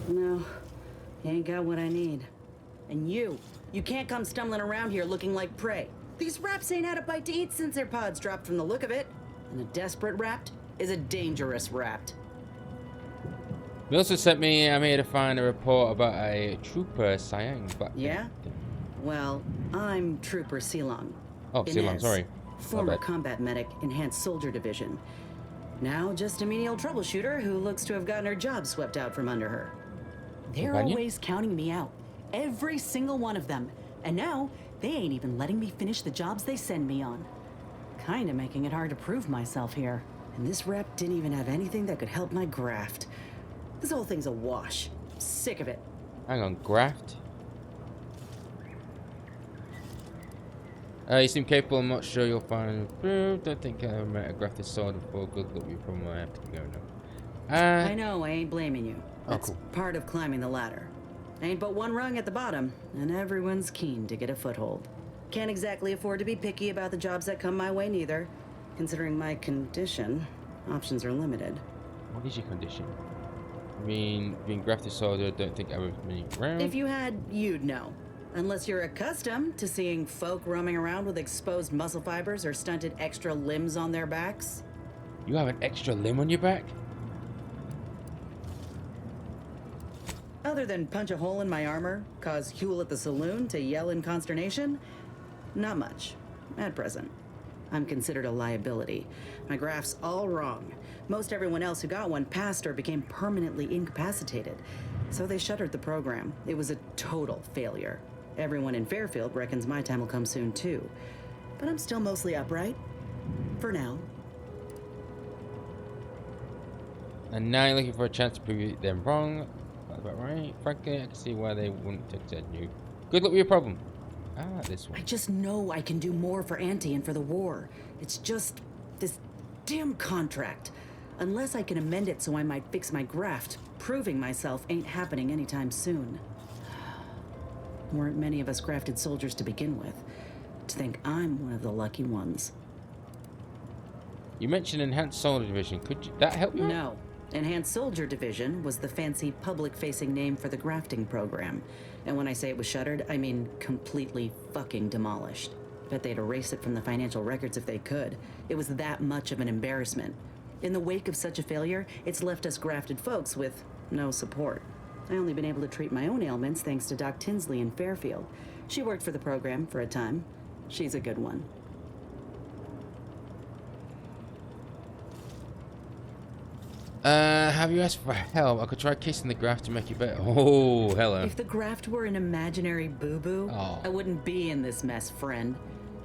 No, you ain't got what I need. And you can't come stumbling around here looking like prey. These raps ain't had a bite to eat since their pods dropped from the look of it. And a desperate rapt is a dangerous rapt. They also sent me, I'm here to find a report about a trooper, Siang. Yeah? Well, I'm Trooper Silong. Oh, Silong, Inez, sorry. Former combat medic, Enhanced Soldier Division. Now just a menial troubleshooter who looks to have gotten her job swept out from under her. They're always counting me out. Every single one of them. And now, they ain't even letting me finish the jobs they send me on. Kinda making it hard to prove myself here. And this rep didn't even have anything that could help my graft. This whole thing's a wash. I'm sick of it. Hang on, graft? You seem capable. I'm not sure you'll find. Don't think I met a grafted sword before. Good luck. You probably might have to be going now. I know. I ain't blaming you. That's part of climbing the ladder. Ain't but one rung at the bottom, and everyone's keen to get a foothold. Can't exactly afford to be picky about the jobs that come my way neither. Considering my condition, options are limited. What is your condition? I mean, being grafted sword, I don't think I was many around. If you had, you'd know. Unless you're accustomed to seeing folk roaming around with exposed muscle fibers or stunted extra limbs on their backs. You have an extra limb on your back? Other than punch a hole in my armor, cause Huel at the saloon to yell in consternation, not much, at present. I'm considered a liability. My graph's all wrong. Most everyone else who got one passed or became permanently incapacitated. So they shuttered the program. It was a total failure. Everyone in Fairfield reckons my time will come soon too. But I'm still mostly upright. For now. And now you're looking for a chance to prove them wrong. About right. Frankly, I can see why they wouldn't accept you. Good luck with your problem. I like this one. I just know I can do more for Auntie and for the war. It's just this damn contract. Unless I can amend it so I might fix my graft, proving myself ain't happening anytime soon. Weren't many of us grafted soldiers to begin with. To think I'm one of the lucky ones. You mentioned Enhanced Soldier Division. Could that help you? No. Enhanced Soldier Division was the fancy public-facing name for the grafting program. And when I say it was shuttered, I mean completely fucking demolished. Bet they'd erase it from the financial records if they could. It was that much of an embarrassment. In the wake of such a failure, it's left us grafted folks with no support. I only been able to treat my own ailments thanks to Doc Tinsley in Fairfield. She worked for the program for a time. She's a good one. Have you asked for help? I could try kissing the graft to make it better. Oh, hello. If the graft were an imaginary boo-boo, I wouldn't be in this mess, friend.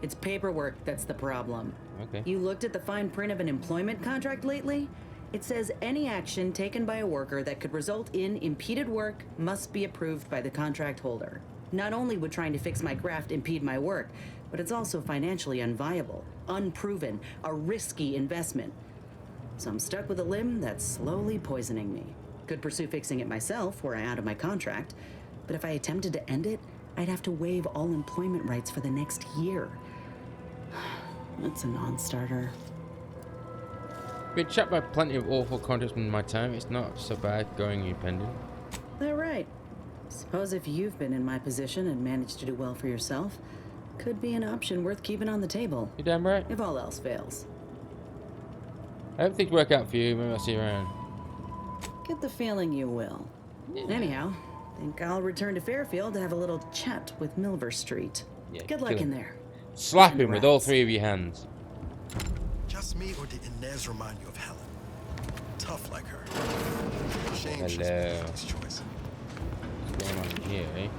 It's paperwork that's the problem. Okay. You looked at the fine print of an employment contract lately? It says any action taken by a worker that could result in impeded work must be approved by the contract holder. Not only would trying to fix my graft impede my work, but it's also financially unviable, unproven, a risky investment. So I'm stuck with a limb that's slowly poisoning me. Could pursue fixing it myself were I out of my contract, but if I attempted to end it, I'd have to waive all employment rights for the next year. That's a non-starter. Been chat by plenty of awful contracts in my time. It's not so bad going independent. They're right. Suppose if you've been in my position and managed to do well for yourself, could be an option worth keeping on the table. You damn right. If all else fails. I hope things work out for you. Maybe I'll see you around. Get the feeling you will. Yeah. Anyhow, think I'll return to Fairfield to have a little chat with Milver Street. Yeah, good luck in there. Slap him with all three of your hands. Just me, or did Inez remind you of Helen? Tough like her. Shame she's Hello. making this choice. What's going on here, eh?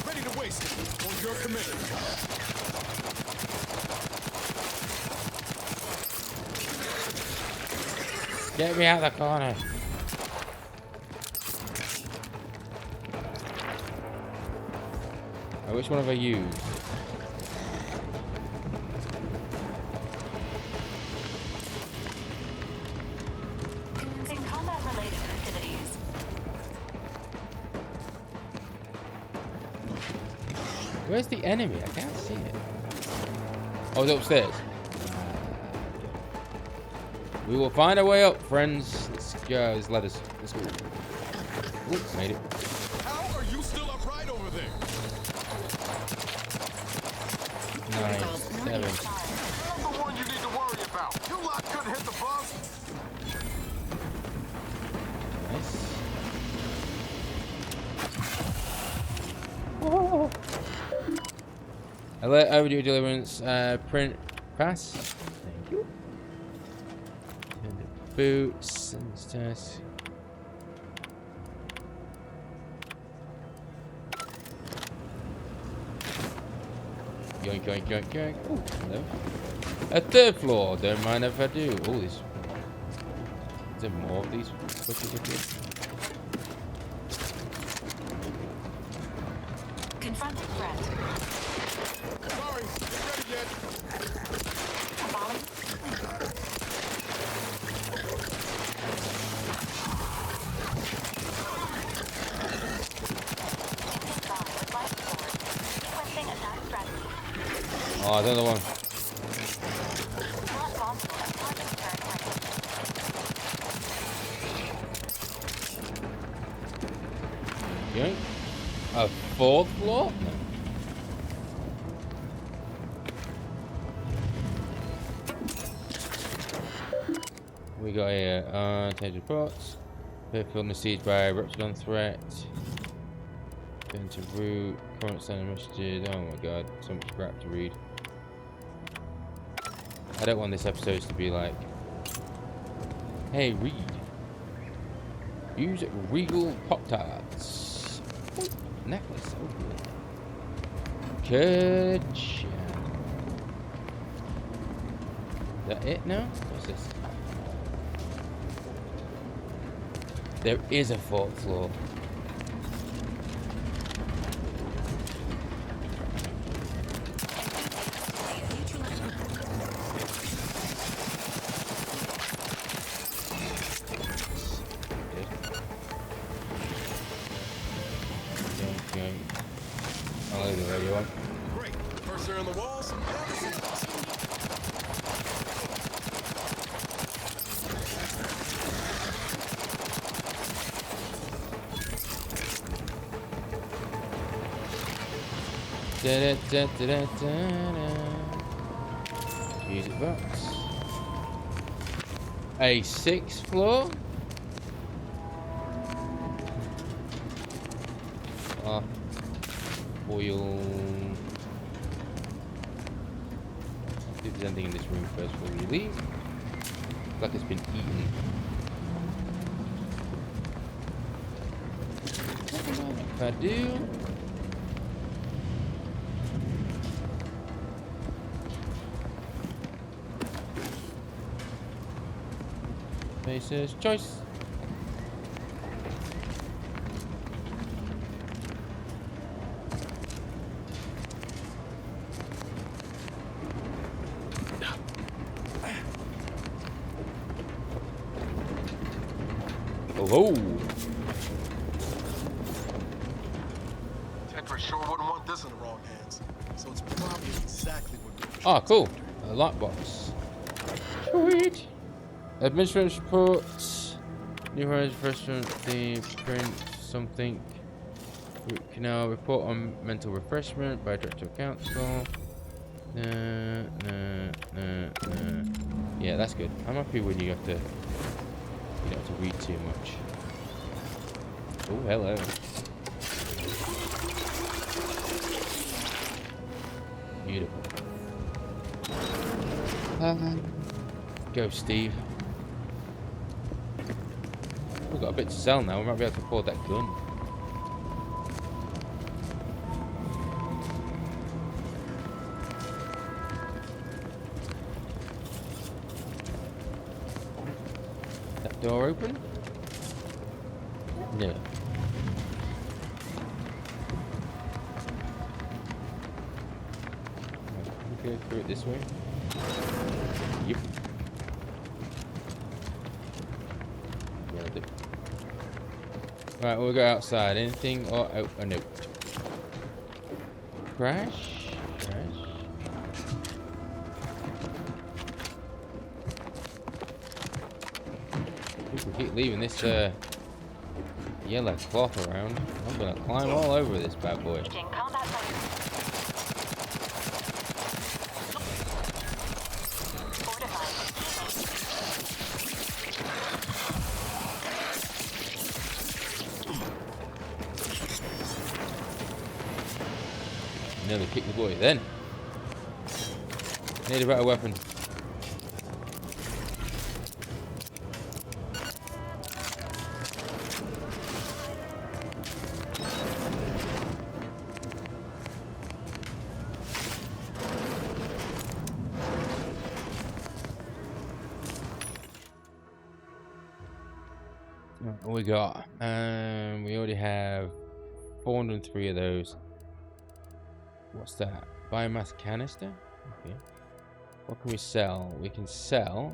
Ready to waste it on your commitment. Get me out of the corner. Oh, which one have I used? In combat-related activities. Where's the enemy? I can't see it. Oh, it's upstairs. We will find a way up, friends. Let's go. There's ladders. Let's go. Ooh, made it. How are you still upright over there? 9, 7. That's the one you need to worry about. You lot couldn't hit the bus. Nice. Alert overdue deliverance. Print pass. Thank you. And the boots and stuff. Yoink, yoink, yoink, yoink. Ooh, hello. A third floor. Don't mind if I do. Oh, this. Is there more of these switches up here? Confront threat. Sorry, get ready yet. Oh, another one. Yoink. A 4th floor? No. We got here, change reports. Fairfield besieged by a Reptidon threat. Going to route, current standing messages. Oh my god, so much crap to read. I don't want this episode to be like, hey, read. Use Regal Pop-Tarts. Necklace, oh good. Good shit. Is that it now? What's this? There is a 4th floor. Okay. I'll leave the radio on. Great. Cursor on the walls. Da, da, da, da, da, da. Music box. A 6th floor. Oil. See if there's anything in this room first before we leave. Looks like it's been eaten. If I do. Faces choice. Oh, Tetra sure wouldn't want this in the wrong hands. So it's probably exactly what we oh, cool. A lockbox. Sweet. Administration reports. New Horizons restaurant theme. Print something. Root canal. Report on mental refreshment by Director of Council. Yeah, that's good. I'm happy when you have to. You don't have to read too much. Oh, hello. Beautiful. Go, Steve. We've got a bit to sell now. We might be able to afford that gun. That door open? No. Okay, through it this way. Yep. Right, we'll go outside. Anything? Oh, oh no. Crash? Crash? People keep leaving this yellow cloth around. I'm gonna climb all over this bad boy. Nearly kicked the boy then. Need a better weapon. What we got? We already have 403 of those. What's that? Biomass canister? Okay. What can we sell? We can sell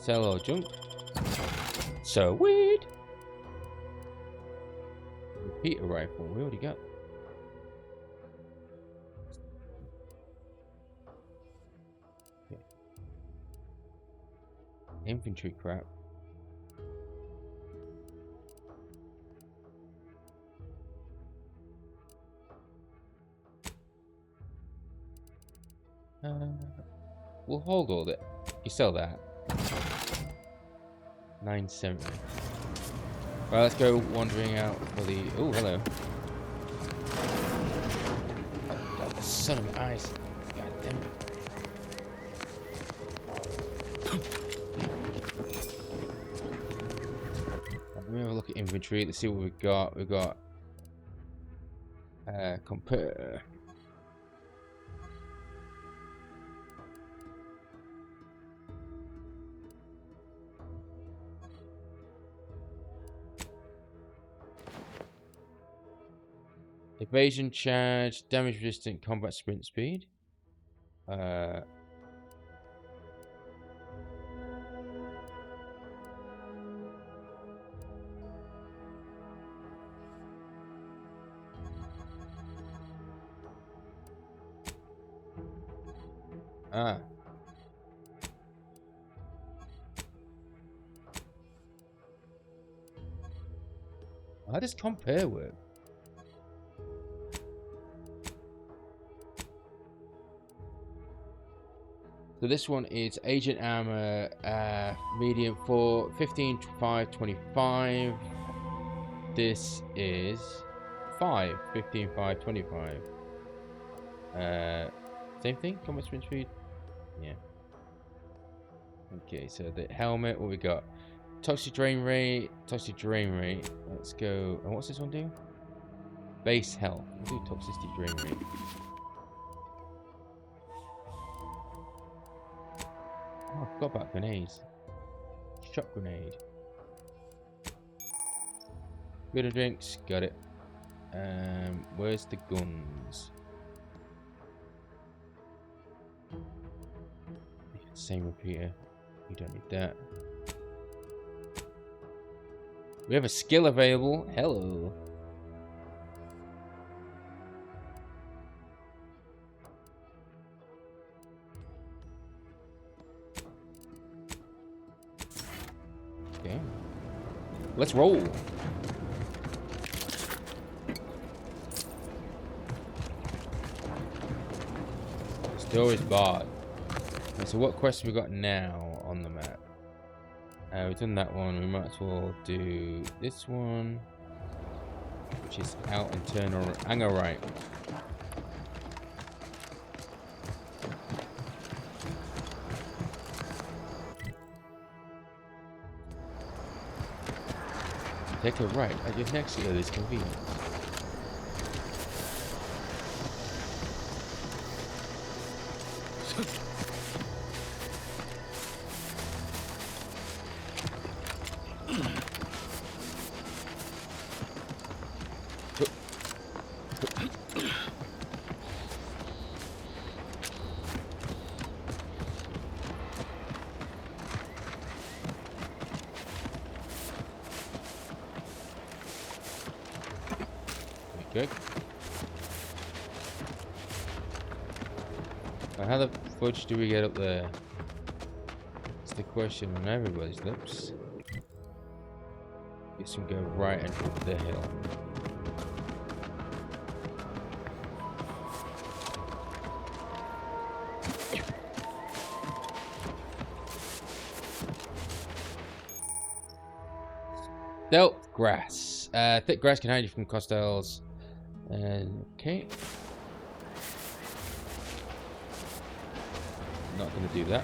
all junk. So weird. Repeater rifle. We already got. Okay. Infantry crap. We'll hold all that. You sell that. 970. Right, let's go wandering out for the. Oh, hello. Oh, son of eyes. God damn it. Let me have a look at inventory. Let's see what we've got. We've got compare. Evasion charge, damage resistant, combat sprint speed. How does compare work? So this one is agent armor, medium for 15, 5, 25. This is 5, 15, 5, 25. Same thing, combat sprint speed. Yeah. Okay, so the helmet, what we got? Toxic drain rate, toxic drain rate. Let's go. And what's this one do? Base health. We'll do toxicity drain rate. Oh, I forgot about grenades. Shot grenade. Good of drinks, got it. Where's the guns? Same repeater. We don't need that. We have a skill available. Hello. Okay. Let's roll. Storage barred. Okay, so what quest have we got now on the map? We've done that one. We might as well do this one, which is out and turn or angle right. Take a right at your next earliest convenience. Good. Now how the fudge do we get up there? That's the question on everybody's lips. Guess we go right and up the hill. Stealth grass. Thick grass can hide you from hostiles. Okay. Not gonna do that.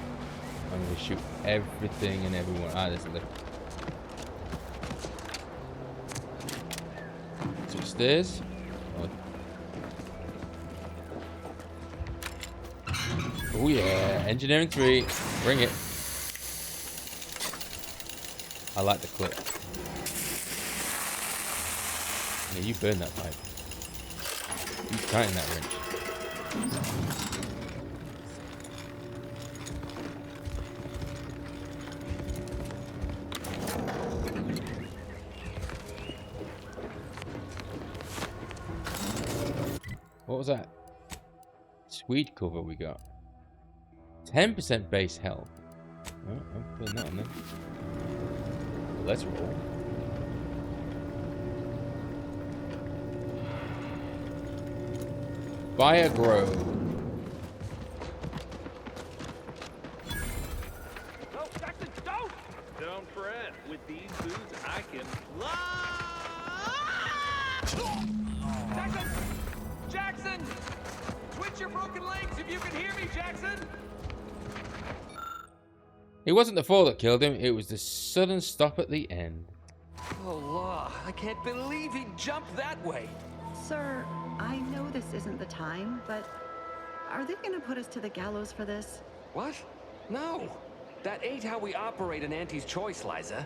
I'm gonna shoot everything and everyone. Ah, there's a lift. So upstairs. Oh yeah, engineering 3. Bring it. I like the clip. Yeah, you burn that pipe. You tighten that wrench. What was that? Sweet cover we got. 10% base health. Oh, I'm putting that on there. Let's roll. Fire Grove. friend. With these boots, I can fly. Jackson! Jackson! Twitch your broken legs if you can hear me, Jackson! It wasn't the fall that killed him, it was the sudden stop at the end. Oh, law. I can't believe he jumped that way. Sir, I know this isn't the time, but are they gonna put us to the gallows for this? What? No. That ain't how we operate in Auntie's Choice, Liza.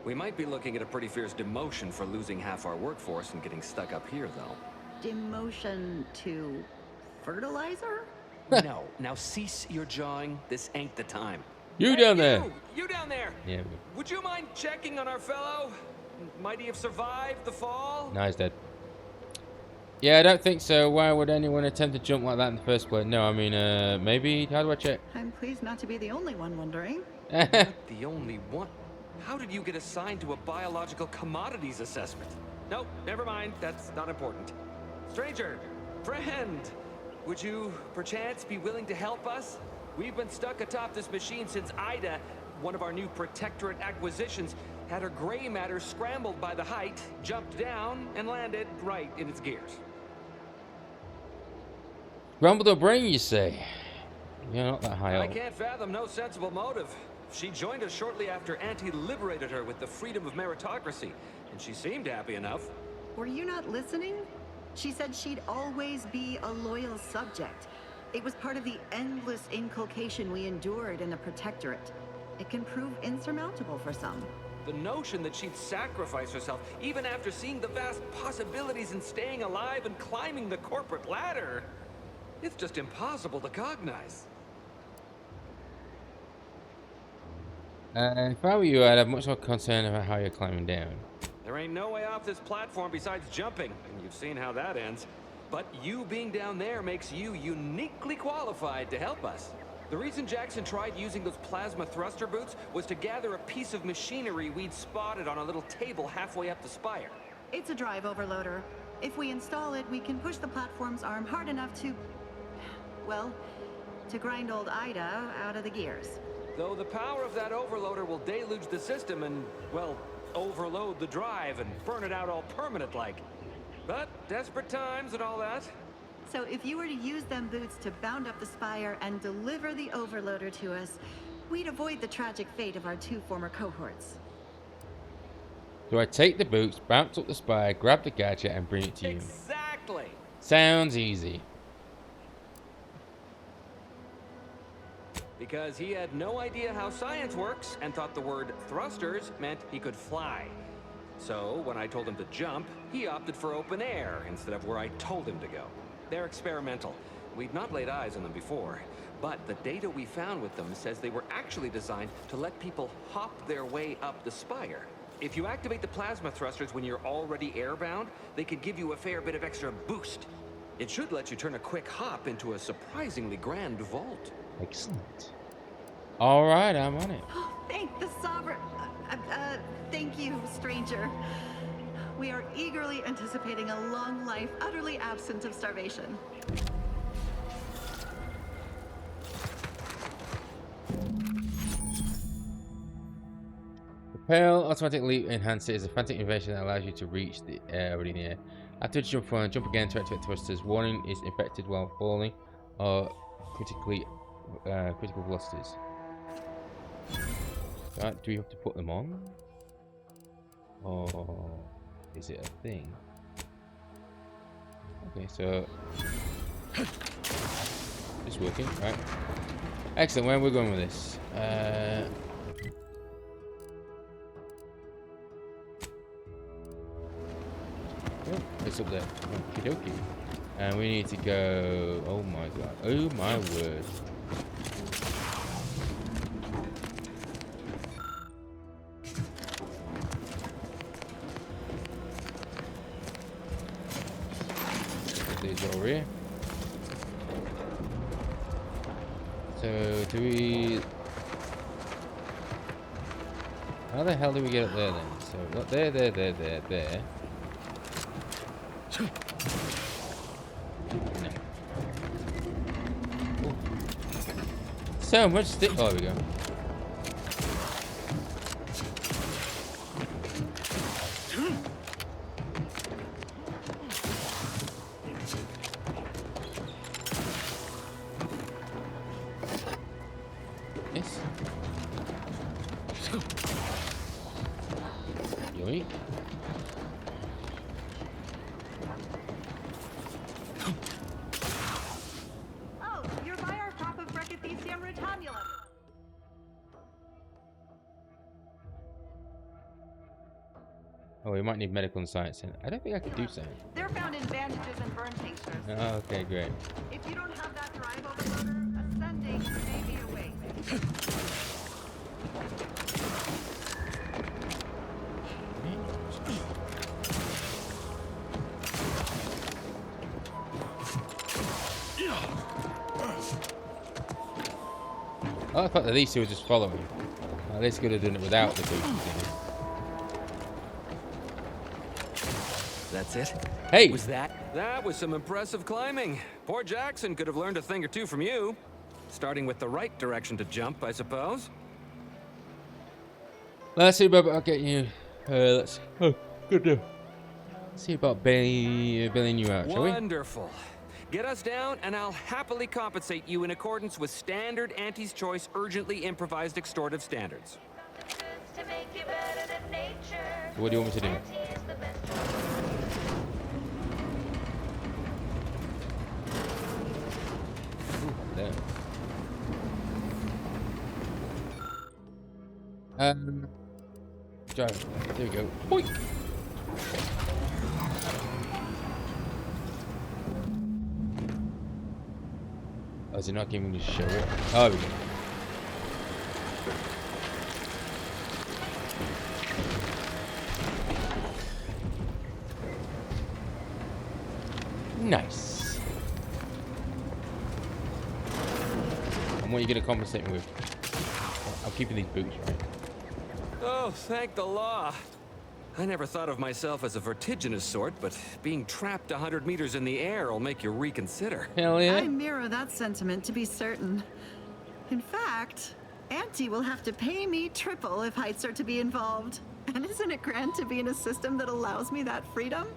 We might be looking at a pretty fierce demotion for losing half our workforce and getting stuck up here, though. Demotion to fertilizer? No. Now cease your jawing. This ain't the time. You down there. You down there. Yeah. Would you mind checking on our fellow? Might he have survived the fall? No, he's dead. Yeah, I don't think so. Why would anyone attempt to jump like that in the first place? No, I mean, maybe. How do I check? I'm pleased not to be the only one wondering. The only one? How did you get assigned to a biological commodities assessment? Nope, never mind. That's not important. Stranger, friend, would you perchance be willing to help us? We've been stuck atop this machine since Ida, one of our new Protectorate acquisitions, had her gray matter scrambled by the height, jumped down, and landed right in its gears. Grumbled her brain, you say? You're not that high up. I can't fathom no sensible motive. She joined us shortly after Auntie liberated her with the freedom of meritocracy, and she seemed happy enough. Were you not listening? She said she'd always be a loyal subject. It was part of the endless inculcation we endured in the Protectorate. It can prove insurmountable for some. The notion that she'd sacrifice herself, even after seeing the vast possibilities in staying alive and climbing the corporate ladder, it's just impossible to cognize. If I were you, I'd have much more concern about how you're climbing down. There ain't no way off this platform besides jumping, and you've seen how that ends. But you being down there makes you uniquely qualified to help us. The reason Jackson tried using those plasma thruster boots was to gather a piece of machinery we'd spotted on a little table halfway up the spire. It's a drive overloader. If we install it, we can push the platform's arm hard enough to, well, to grind old Ida out of the gears. Though the power of that overloader will deluge the system and, well, overload the drive and burn it out all permanent-like. But desperate times and all that. So if you were to use them boots to bound up the spire and deliver the overloader to us, we'd avoid the tragic fate of our two former cohorts. So I take the boots, bounce up the spire, grab the gadget, and bring it to you. Exactly. Sounds easy. Because he had no idea how science works and thought the word thrusters meant he could fly. So when I told him to jump, he opted for open air instead of where I told him to go. They're experimental. We'd not laid eyes on them before, but the data we found with them says they were actually designed to let people hop their way up the spire. If you activate the plasma thrusters when you're already airbound, they could give you a fair bit of extra boost. It should let you turn a quick hop into a surprisingly grand vault. Excellent. All right, I'm on it. Thank the Sovereign. Thank you, stranger. We are eagerly anticipating a long life utterly absent of starvation. Propel automatic leap enhancer is a frantic innovation that allows you to reach the air already in the air. After jump forward, jump again to activate thrusters. Warning is infected while falling or critical velocities. Right, do we have to put them on? Or is it a thing? Okay, so it's working, right? Excellent. Where are we going with this? Oh, it's up there. Okie dokie. And we need to go. Oh my god. Oh my word. These over here. So do we? How the hell do we get up there then? So what? There. No. Ooh. So much stick. Oh, there we go. Yoink. Oh, you're by our crop of Brachythecium retanulum. Oh, we might need medical and science. I don't think I could do something. They're found in bandages and burn tinctures. Oh, okay, great. If you don't have that drive overloader, ascending may be a way. Oh, I thought that these two were just following. At least could have done it without the boots. That's it? Hey! Was that? That was some impressive climbing. Poor Jackson could have learned a thing or two from you. Starting with the right direction to jump, I suppose. Let's see about getting you. Let's. Oh, good deal. Let's see about bailing you out, shall we? Wonderful. Get us down, and I'll happily compensate you in accordance with standard Auntie's Choice urgently improvised extortive standards. What do you want me to do? There. There we go. Boink. Oh, is it not giving me to show it? Oh, there we go. Nice. And what are you going to compensate me with? I'm keeping these boots, right? Oh, thank the law. I never thought of myself as a vertiginous sort, but being trapped 100 meters in the air will make you reconsider. Hell yeah. I mirror that sentiment, to be certain. In fact, Auntie will have to pay me triple if heights are to be involved. And isn't it grand to be in a system that allows me that freedom?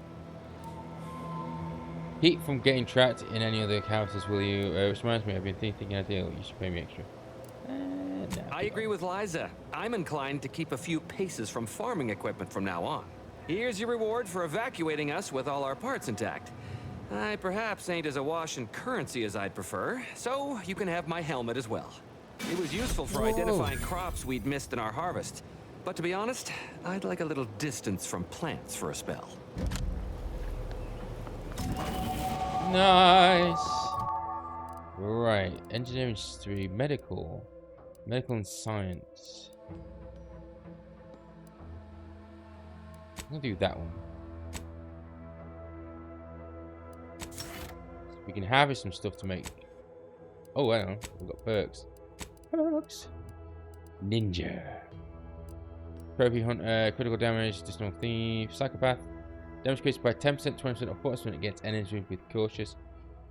Keep from getting trapped in any other houses, will you? Which reminds me, I've been thinking a deal. You should pay me extra. No, I agree with Liza. I'm inclined to keep a few paces from farming equipment from now on. Here's your reward for evacuating us with all our parts intact. I perhaps ain't as awash in currency as I'd prefer, so you can have my helmet as well. It was useful for identifying crops we'd missed in our harvest. But to be honest, I'd like a little distance from plants for a spell. Nice. Right, engineering 3, medical and science. I'm gonna do that one. So we can harvest some stuff to make. Oh, hang on, we've got perks. Perks. Ninja. Trophy hunter, critical damage, additional thief, psychopath. Damage increased by 10%, 20% or 40% against enemies with cautious.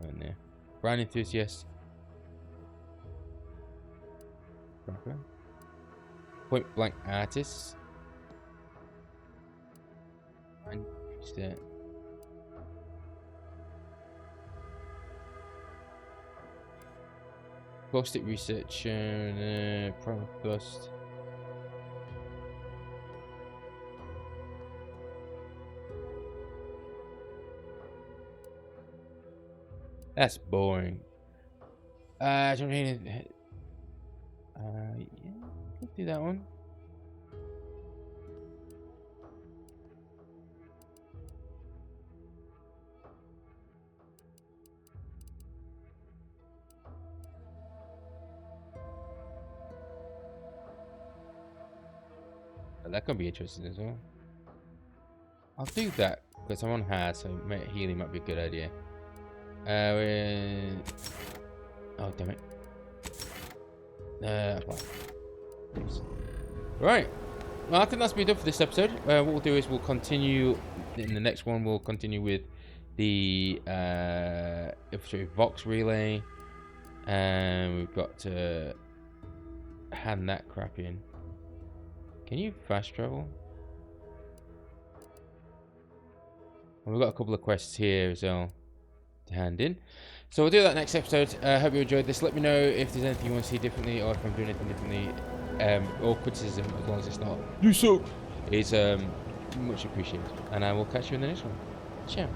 And there. Brand enthusiast. Okay. Point blank artists. And that. Caustic researcher, primal bust. That's boring. I don't need it. Yeah, let's do that one. That could be interesting as well. I'll do that because I'm on hard, so healing might be a good idea. Oh damn it. Right. Well, I think that's been done for this episode. What we'll do is we'll continue in the next one. We'll continue with the infantry Vox relay, and we've got to hand that crap in. Can you fast travel? And we've got a couple of quests here as well to hand in. So we'll do that next episode. I hope you enjoyed this. Let me know if there's anything you want to see differently or if I'm doing anything differently. all criticism, as long as it's not "you suck," is much appreciated. And I will catch you in the next one. Ciao.